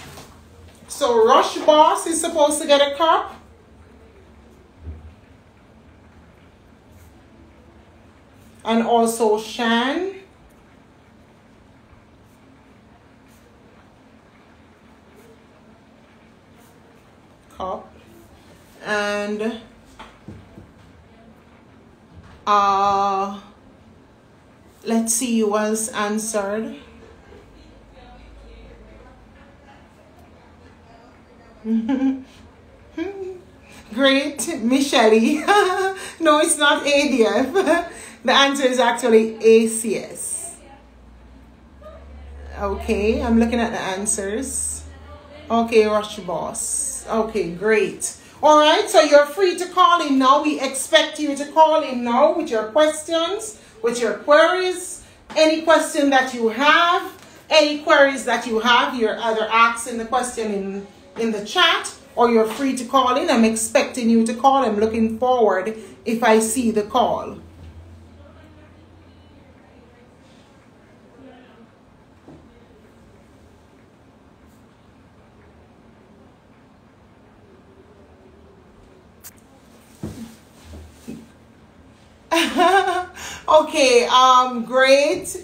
So, Rush Boss is supposed to get a cup. And also Shan. Cup. And let's see who else answered. Great, Michelle. No, it's not ADF. The answer is actually ACS. Okay, I'm looking at the answers. Okay, Rush Boss. Okay, great. All right, so you're free to call in now. We expect you to call in now with your questions, with your queries. Any question that you have, any queries that you have, you're either asking the question in the chat, or you're free to call in. I'm expecting you to call. I'm looking forward if I see the call. Okay, great.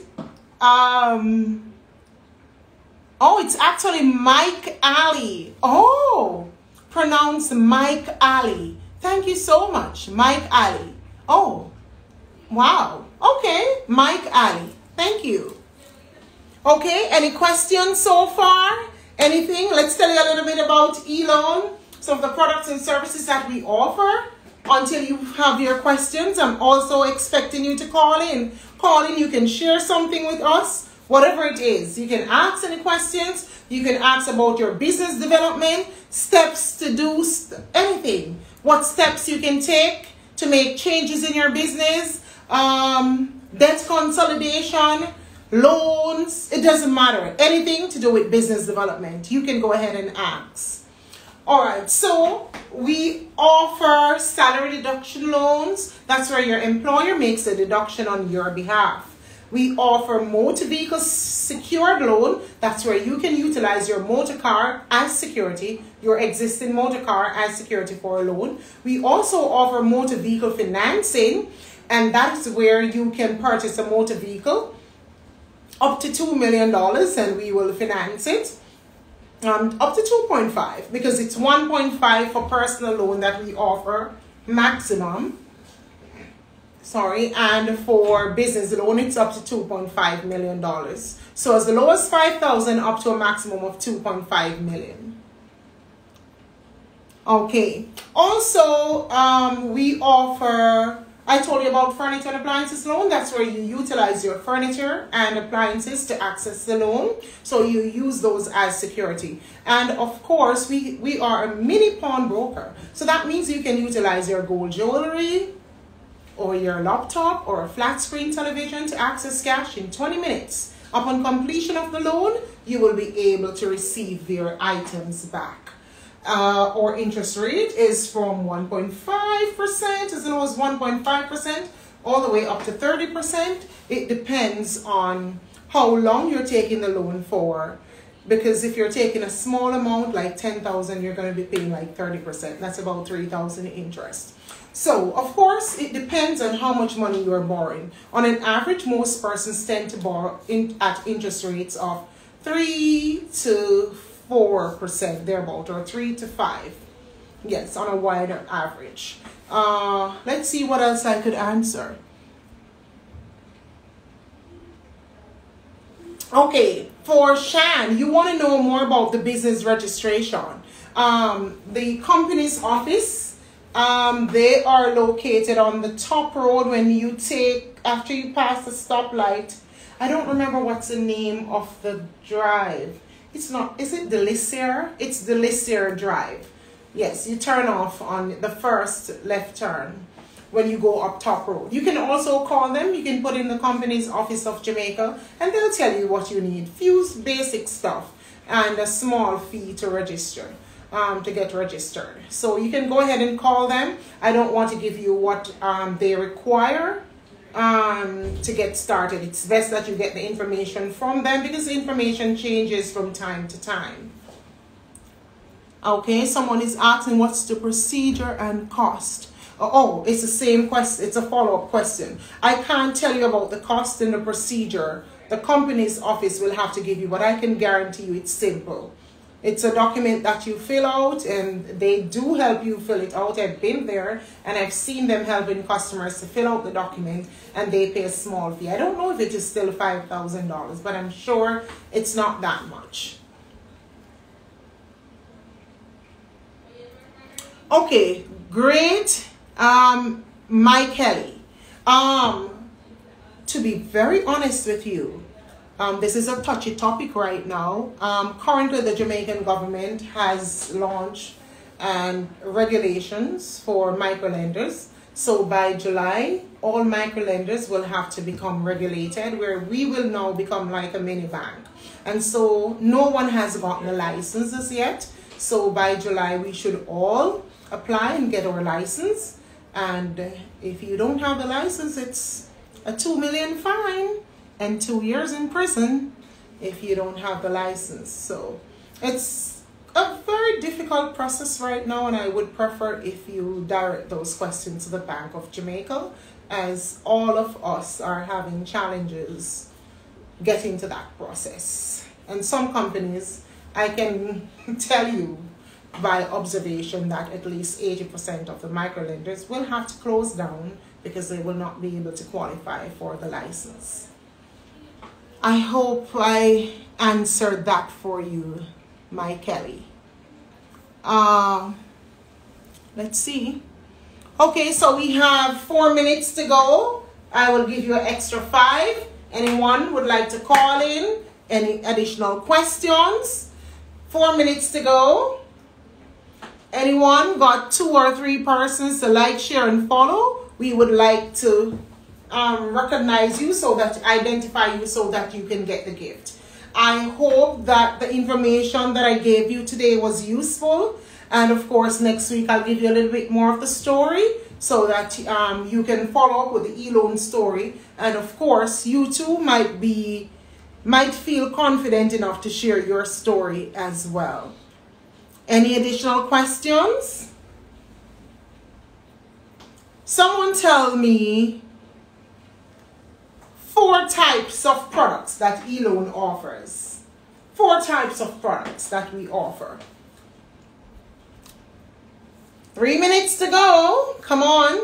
Oh, it's actually Mike Ali. Oh, pronounced Mike Ali. Thank you so much, Mike Ali. Oh, wow. Okay, Mike Ali. Thank you. Okay, any questions so far? Anything? Let's tell you a little bit about eLoan, some of the products and services that we offer. Until you have your questions, I'm also expecting you to call in. Call in, you can share something with us, whatever it is. You can ask any questions. You can ask about your business development, steps to do, anything. What steps you can take to make changes in your business, debt consolidation, loans, it doesn't matter. Anything to do with business development, you can go ahead and ask. All right, so we offer salary deduction loans. That's where your employer makes a deduction on your behalf. We offer motor vehicle secured loan. That's where you can utilize your motor car as security, your existing motor car as security for a loan. We also offer motor vehicle financing, and that's where you can purchase a motor vehicle up to $2 million and we will finance it. Up to 2.5 because it's 1.5 for personal loan that we offer maximum. Sorry, and for business loan it's up to $2.5 million. So as low as $5,000 up to a maximum of $2.5 million. Okay. Also, we offer. I told you about furniture and appliances loan. That's where you utilize your furniture and appliances to access the loan. So you use those as security. And of course, we are a mini pawnbroker. So that means you can utilize your gold jewelry or your laptop or a flat screen television to access cash in 20 minutes. Upon completion of the loan, you will be able to receive your items back. Or interest rate is from 1.5%, as low as 1.5%, all the way up to 30%. It depends on how long you're taking the loan for. Because if you're taking a small amount, like $10,000, you're going to be paying like 30%. That's about $3,000 interest. So, of course, it depends on how much money you're borrowing. On an average, most persons tend to borrow at interest rates of 3 to 4% thereabout, or 3 to 5. Yes, on a wider average. Let's see what else I could answer. Okay, for Shan, you want to know more about the business registration. The company's office, they are located on the top road when you after you pass the stoplight. I don't remember what's the name of the drive. It's not, is it Delicier? It's Delicier Drive. Yes, you turn off on the first left turn when you go up top road. You can also call them. You can put in the company's office of Jamaica and they'll tell you what you need. Few basic stuff and a small fee to register, to get registered. So you can go ahead and call them. I don't want to give you what they require to get started. It's best that you get the information from them because the information changes from time to time. Okay, someone is asking what's the procedure and cost. Oh, it's the same question. It's a follow-up question. I can't tell you about the cost and the procedure. The company's office will have to give you, but I can guarantee you it's simple. It's a document that you fill out and they do help you fill it out. I've been there and I've seen them helping customers to fill out the document and they pay a small fee. I don't know if it is still $5,000, but I'm sure it's not that much. Okay, great. Mike Kelly. To be very honest with you, this is a touchy topic right now. Currently, the Jamaican government has launched regulations for microlenders. So by July, all microlenders will have to become regulated, where we will now become like a mini bank. And so no one has gotten a license as yet. So by July, we should all apply and get our license. And if you don't have the license, it's a $2 million fine and 2 years in prison if you don't have the license. So it's a very difficult process right now, and I would prefer if you direct those questions to the Bank of Jamaica as all of us are having challenges getting to that process. And some companies, I can tell you by observation that at least 80% of the microlenders will have to close down because they will not be able to qualify for the license. I hope I answered that for you, my Kelly. Let's see. Okay, so we have 4 minutes to go. I will give you an extra 5. Anyone would like to call in? Any additional questions? 4 minutes to go. Anyone got 2 or 3 persons to like, share, and follow? We would like to recognize you, so that identify you, so that you can get the gift. I hope that the information that I gave you today was useful. And of course, next week I'll give you a little bit more of the story, so that you can follow up with the e-loan story. And of course, you too might feel confident enough to share your story as well. Any additional questions? Someone tell me 4 types of products that e-loan offers. 4 types of products that we offer. 3 minutes to go. Come on.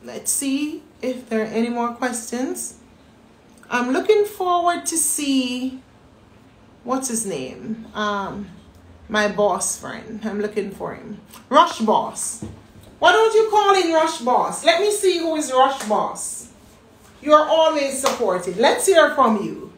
Let's see if there are any more questions. I'm looking forward to see, what's his name? My boss friend. I'm looking for him. Rush Boss. Why don't you call in Rush Boss? Let me see who is Rush Boss. You're always supported. Let's hear from you.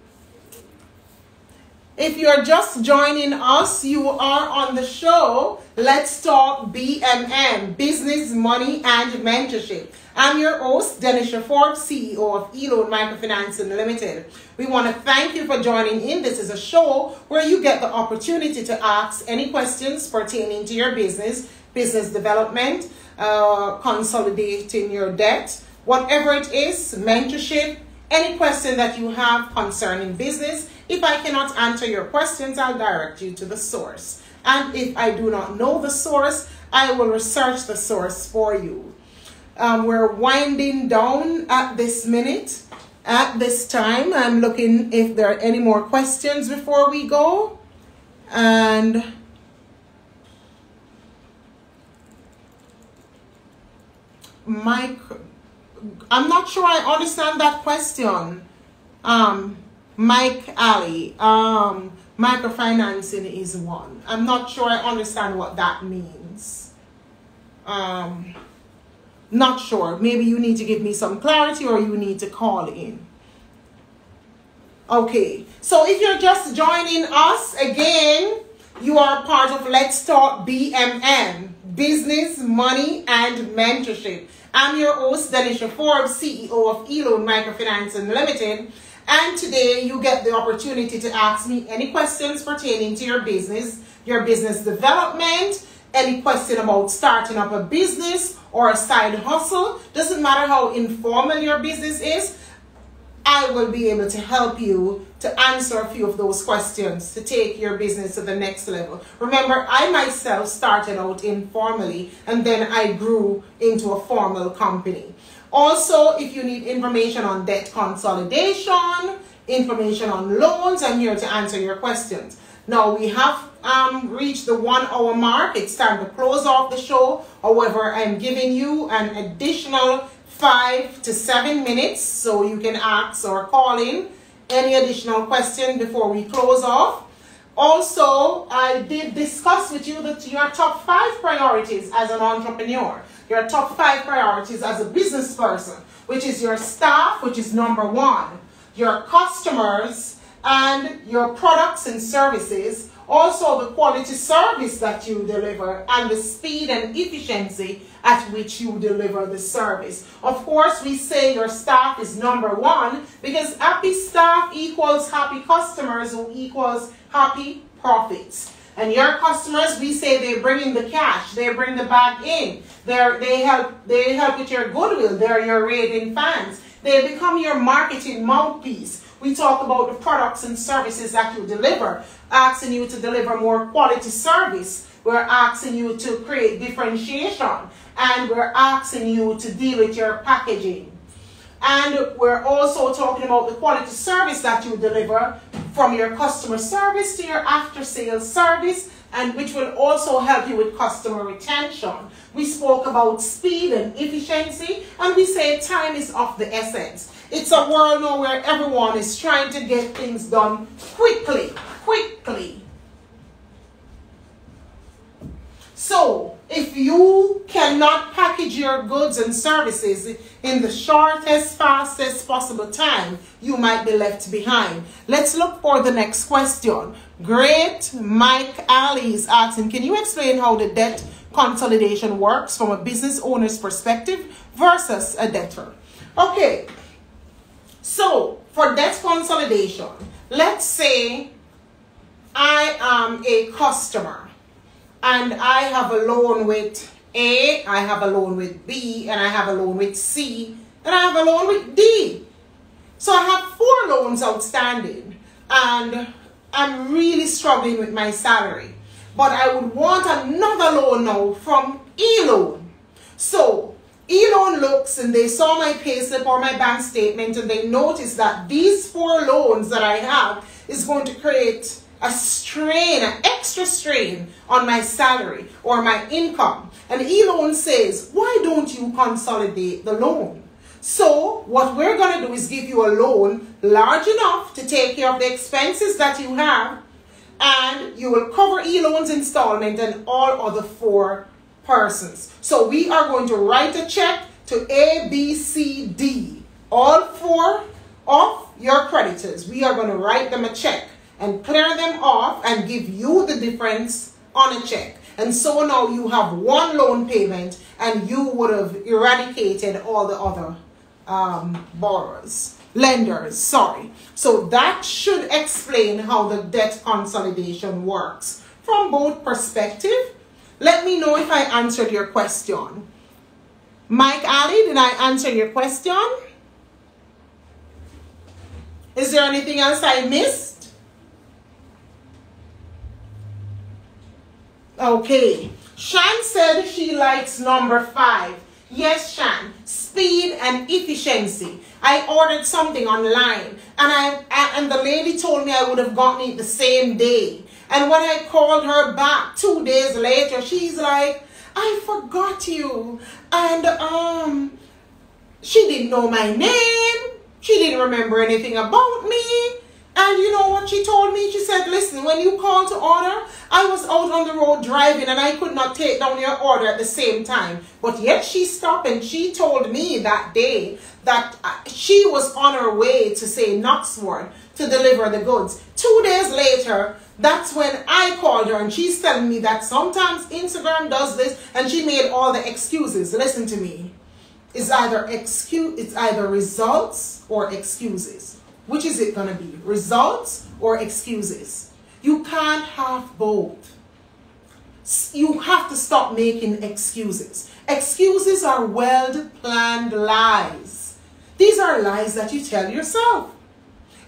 If you're just joining us, you are on the show Let's Talk BMM, Business, Money, and Mentorship. I'm your host, Denisha Forbes, CEO of e-loan Microfinance Limited. We want to thank you for joining in. This is a show where you get the opportunity to ask any questions pertaining to your business, business development, consolidating your debt, whatever it is, mentorship, any question that you have concerning business. If I cannot answer your questions, I'll direct you to the source. And if I do not know the source, I will research the source for you. We're winding down at this minute. At this time, I'm looking if there are any more questions before we go. And Mike, I'm not sure I understand that question. Mike Ali, microfinancing is one. I'm not sure I understand what that means. Not sure. Maybe you need to give me some clarity, or you need to call in. Okay, so if you're just joining us again, you are part of Let's Talk BMM, Business, Money, and Mentorship. I'm your host, Denisha Forbes, CEO of e-loan Microfinance Limited. And today you get the opportunity to ask me any questions pertaining to your business development, any question about starting up a business or a side hustle. Doesn't matter how informal your business is, I will be able to help you to answer a few of those questions to take your business to the next level. Remember, I myself started out informally, and then I grew into a formal company. Also, if you need information on debt consolidation, information on loans, I'm here to answer your questions. Now, we have reached the 1 hour mark. It's time to close off the show. However, I'm giving you an additional 5 to 7 minutes so you can ask or call in any additional question before we close off. Also, I did discuss with you that your top 5 priorities as an entrepreneur, your top 5 priorities as a business person, which is your staff, which is number 1, your customers, and your products and services, also the quality service that you deliver, and the speed and efficiency at which you deliver the service. Of course, we say your staff is number 1 because happy staff equals happy customers, who equals happy profits. And your customers, we say they bring in the cash, they bring the bag in, they help with your goodwill, they're your raving fans, they become your marketing mouthpiece. We talk about the products and services that you deliver, asking you to deliver more quality service We're asking you to create differentiation. And we're asking you to deal with your packaging. And we're also talking about the quality service that you deliver, from your customer service to your after-sales service, and which will also help you with customer retention. We spoke about speed and efficiency, and we say time is of the essence. It's a world now where everyone is trying to get things done quickly. So, if you cannot package your goods and services in the shortest, fastest possible time, you might be left behind. Let's look for the next question. Great. Mike Ali is asking, can you explain how the debt consolidation works from a business owner's perspective versus a debtor? Okay. So, for debt consolidation, let's say I am a customer. And I have a loan with A, I have a loan with B, and I have a loan with C, and I have a loan with D. So I have 4 loans outstanding, and I'm really struggling with my salary. But I would want another loan now from E-loan. So E-loan looks and they saw my payslip or my bank statement, and they noticed that these 4 loans that I have is going to create a strain, an extra strain on my salary or my income. And E-loan says, why don't you consolidate the loan? So what we're going to do is give you a loan large enough to take care of the expenses that you have, and you will cover E-loan's installment and all other 4 persons. So we are going to write a check to A, B, C, D. All 4 of your creditors. We are going to write them a check and clear them off and give you the difference on a check. And so now you have 1 loan payment, and you would have eradicated all the other lenders, sorry. So that should explain how the debt consolidation works from both perspectives. Let me know if I answered your question. Mike Ali, did I answer your question? Is there anything else I missed? Okay. Shan said she likes number 5. Yes, Shan. Speed and efficiency. I ordered something online, and the lady told me I would have gotten it the same day. And when I called her back 2 days later, she's like, I forgot you. And she didn't know my name. She didn't remember anything about me. And you know what she told me? She said, listen, when you called to order, I was out on the road driving and I could not take down your order at the same time. But yet she stopped and she told me that day that she was on her way to, say, Knoxford to deliver the goods. 2 days later, that's when I called her, and she's telling me that sometimes Instagram does this, and she made all the excuses. Listen to me. It's either results or excuses. Which is it going to be? Results or excuses? You can't have both. You have to stop making excuses. Excuses are well-planned lies. These are lies that you tell yourself.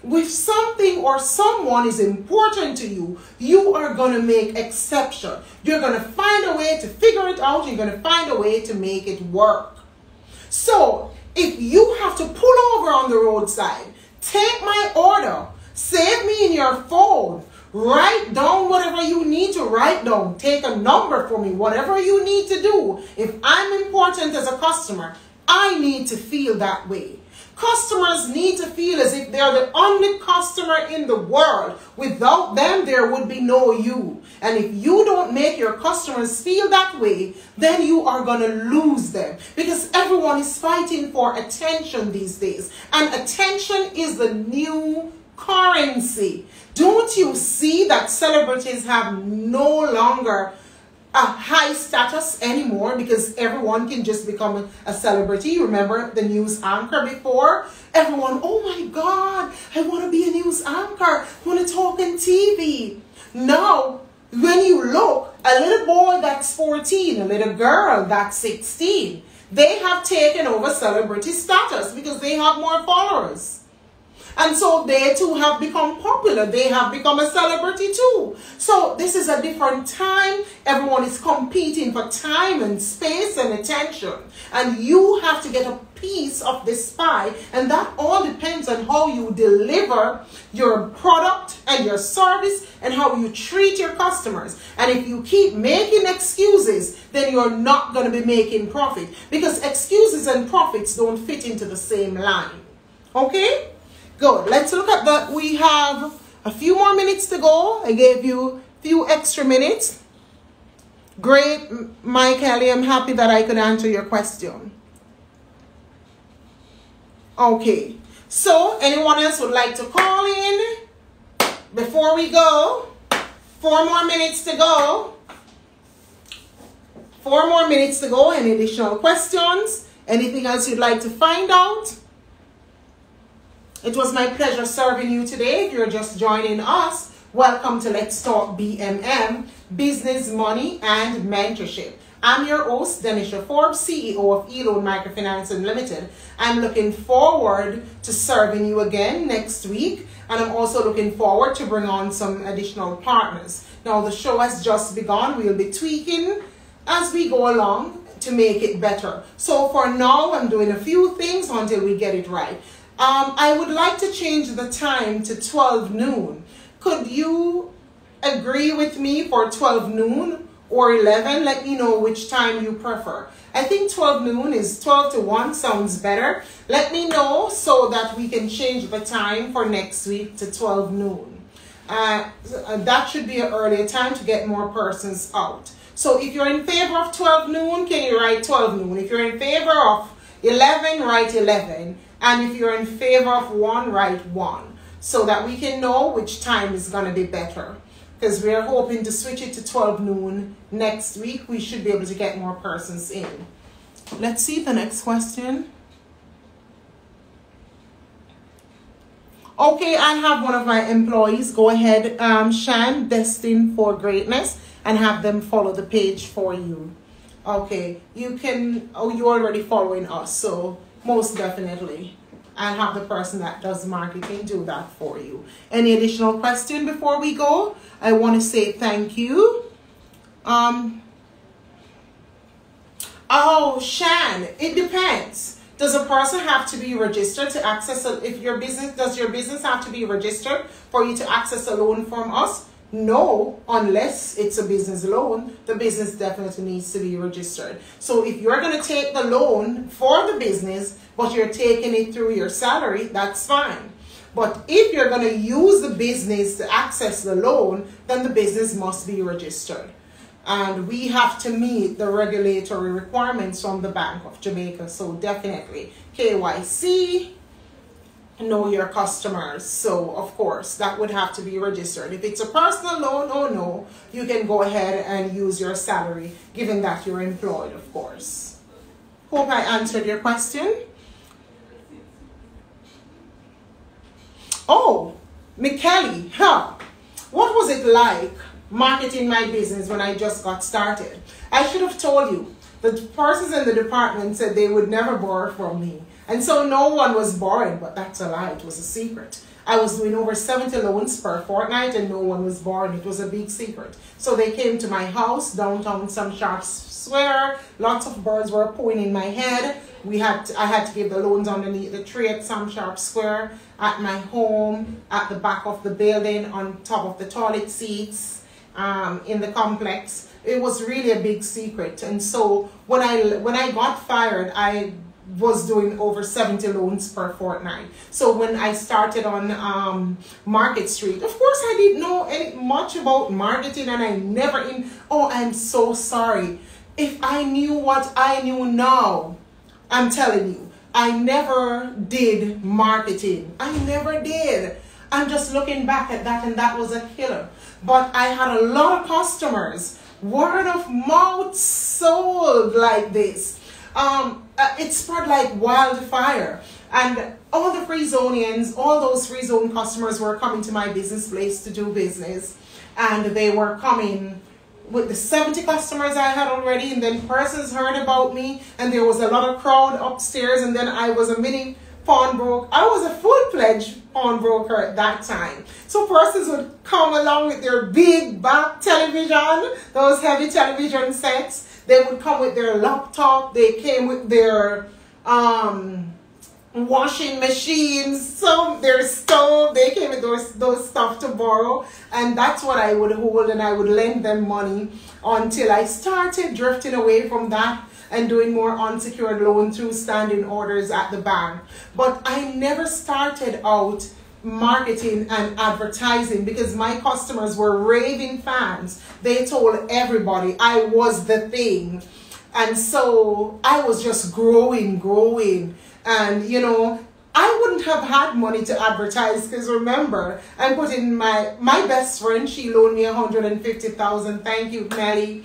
If something or someone is important to you, you are going to make exception. You're going to find a way to figure it out. You're going to find a way to make it work. So, if you have to pull over on the roadside, take my order, save me in your phone, write down whatever you need to write down, take a number for me, whatever you need to do. If I'm important as a customer, I need to feel that way. Customers need to feel as if they're the only customer in the world. Without them, there would be no you. And if you don't make your customers feel that way, then you are going to lose them. Because everyone is fighting for attention these days. And attention is the new currency. Don't you see that celebrities have no longer a high status anymore because everyone can just become a celebrity? Remember the news anchor before? Everyone, oh my God, I want to be a news anchor. I want to talk on TV. Now, when you look, a little boy that's 14, a little girl that's 16, they have taken over celebrity status because they have more followers. And so they too have become popular. They have become a celebrity too. So this is a different time. Everyone is competing for time and space and attention. And you have to get a piece of this pie. And that all depends on how you deliver your product and your service and how you treat your customers. And if you keep making excuses, then you're not going to be making profit, because excuses and profits don't fit into the same line. Okay? Good. Let's look at that. We have a few more minutes to go. I gave you a few extra minutes. Great, Mike Kelly. I'm happy that I could answer your question. Okay. So, anyone else would like to call in before we go? 4 more minutes to go. 4 more minutes to go. Any additional questions? Anything else you'd like to find out? It was my pleasure serving you today. If you're just joining us, welcome to Let's Talk BMM, Business, Money, and Mentorship. I'm your host, Denisha Forbes, CEO of eLoan Microfinance Unlimited. I'm looking forward to serving you again next week, and I'm also looking forward to bring on some additional partners. Now, the show has just begun. We'll be tweaking as we go along to make it better. So for now, I'm doing a few things until we get it right. I would like to change the time to 12 noon. Could you agree with me for 12 noon or 11? Let me know which time you prefer. I think 12 noon is 12 to 1 sounds better. Let me know so that we can change the time for next week to 12 noon. That should be an earlier time to get more persons out. So if you're in favor of 12 noon, can you write 12 noon? If you're in favor of 11, write 11. And if you're in favor of 1, write 1. So that we can know which time is going to be better. Because we're hoping to switch it to 12 noon next week. We should be able to get more persons in. Let's see the next question. Okay, I have one of my employees. Go ahead, Shan, Destined for Greatness, and have them follow the page for you. Okay, you can, oh, you're already following us, so most definitely. And have the person that does marketing do that for you. Any additional question before we go? I want to say thank you. Oh, Shan, it depends. Does a person have to be registered to access if your business, does your business have to be registered for you to access a loan from us? No, unless it's a business loan, the business definitely needs to be registered. So if you're going to take the loan for the business, but you're taking it through your salary, that's fine. But if you're going to use the business to access the loan, then the business must be registered. And we have to meet the regulatory requirements from the Bank of Jamaica. So definitely KYC, know your customers. So of course that would have to be registered. If it's a personal loan, oh no, you can go ahead and use your salary, given that you're employed, of course. Hope I answered your question. Oh, Mikelly, what was it like marketing my business when I just got started? I should have told you. The persons in the department said they would never borrow from me. And so no one was borrowing, but that's a lie. It was a secret. I was doing over 70 loans per fortnight and no one was borrowing. It was a big secret. So they came to my house, downtown Some Sharp Square. Lots of birds were pooing in my head. I had to give the loans underneath the tree at Some Sharp Square, at my home, at the back of the building, on top of the toilet seats, in the complex. It was really a big secret. And so when I got fired, I was doing over 70 loans per fortnight. So when I started on Market Street, of course I didn't know much about marketing, and I never oh, I'm so sorry. If I knew what I knew now, I'm telling you, I never did marketing. I never did. I'm just looking back at that, and that was a killer. But I had a lot of customers. Word of mouth sold like this. It spread like wildfire. And all the free zonians, all those free zone customers were coming to my business place to do business. And they were coming with the 70 customers I had already. And then persons heard about me. And there was a lot of crowd upstairs. And then I was a mini pawnbroker. I was a full-fledged pawnbroker at that time. So persons would come along with their big back television, those heavy television sets. They would come with their laptop. They came with their washing machines, their stove. They came with those stuff to borrow, and that's what I would hold, and I would lend them money until I started drifting away from that and doing more unsecured loan through standing orders at the bank. But I never started out marketing and advertising because my customers were raving fans. They told everybody I was the thing. And so I was just growing. And, you know, I wouldn't have had money to advertise because remember, I put in my best friend, she loaned me $150,000. Thank you, Melly.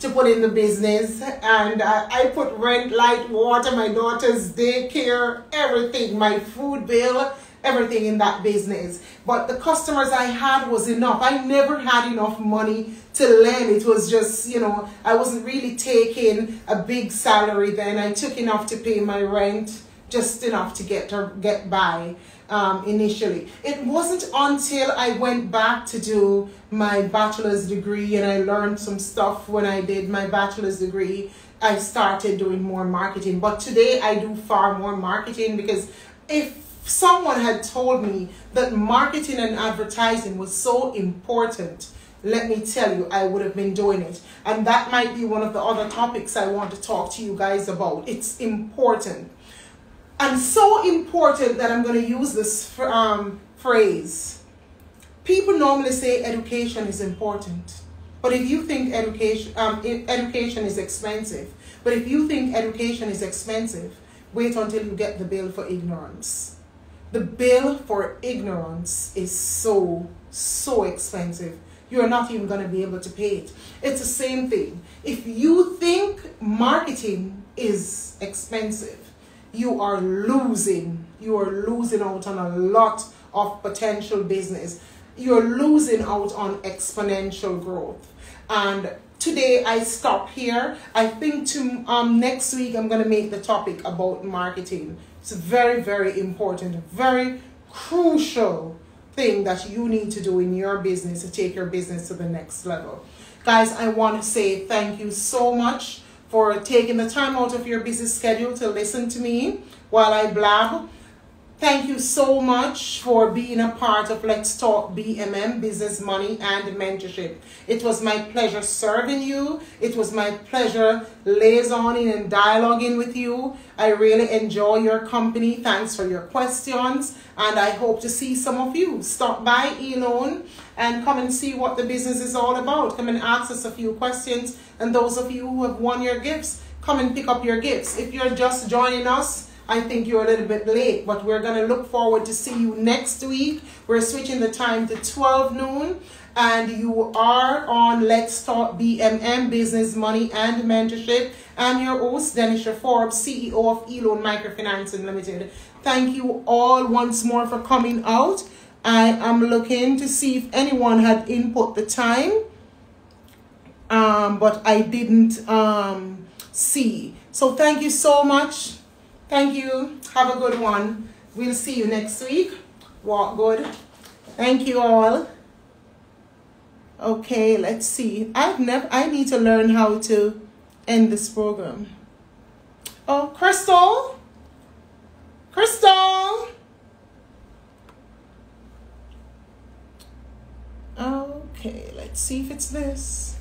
To put in the business, and I put rent, light, water, my daughter's daycare, everything, my food bill, everything in that business. But the customers I had was enough. I never had enough money to lend. It was just, you know, I wasn't really taking a big salary then. I took enough to pay my rent, just enough to get by initially. It wasn't until I went back to do my bachelor's degree and I learned some stuff when I did my bachelor's degree, I started doing more marketing. But today I do far more marketing because if someone had told me that marketing and advertising was so important, let me tell you, I would have been doing it. And that might be one of the other topics I want to talk to you guys about. It's important. And so important that I'm going to use this phrase. People normally say education is important. But if you think education is expensive, wait until you get the bill for ignorance. The bill for ignorance is so expensive. You're not even going to be able to pay it. It's the same thing. If you think marketing is expensive, you are losing. You are losing out on a lot of potential business. You're losing out on exponential growth. And today I stop here. I think next week I'm going to make the topic about marketing. It's very, very important, very crucial thing that you need to do in your business to take your business to the next level. Guys, I want to say thank you so much for taking the time out of your busy schedule to listen to me while I blab. Thank you so much for being a part of Let's Talk BMM, Business, Money, and Mentorship. It was my pleasure serving you. It was my pleasure liaisoning and dialoguing with you. I really enjoy your company. Thanks for your questions. And I hope to see some of you. Stop by Elon and come and see what the business is all about. Come and ask us a few questions. And those of you who have won your gifts, come and pick up your gifts. If you're just joining us, I think you're a little bit late, but we're going to look forward to see you next week. We're switching the time to 12 noon, and you are on Let's Talk BMM, Business, Money, and Mentorship. I'm your host, Denisha Forbes, CEO of Elon Microfinancing Limited. Thank you all once more for coming out. I am looking to see if anyone had input the time, but I didn't see. So thank you so much. Thank you. Have a good one. We'll see you next week. Walk good. Thank you all. Okay, let's see. I need to learn how to end this program. Oh, Crystal. Okay, let's see if it's this.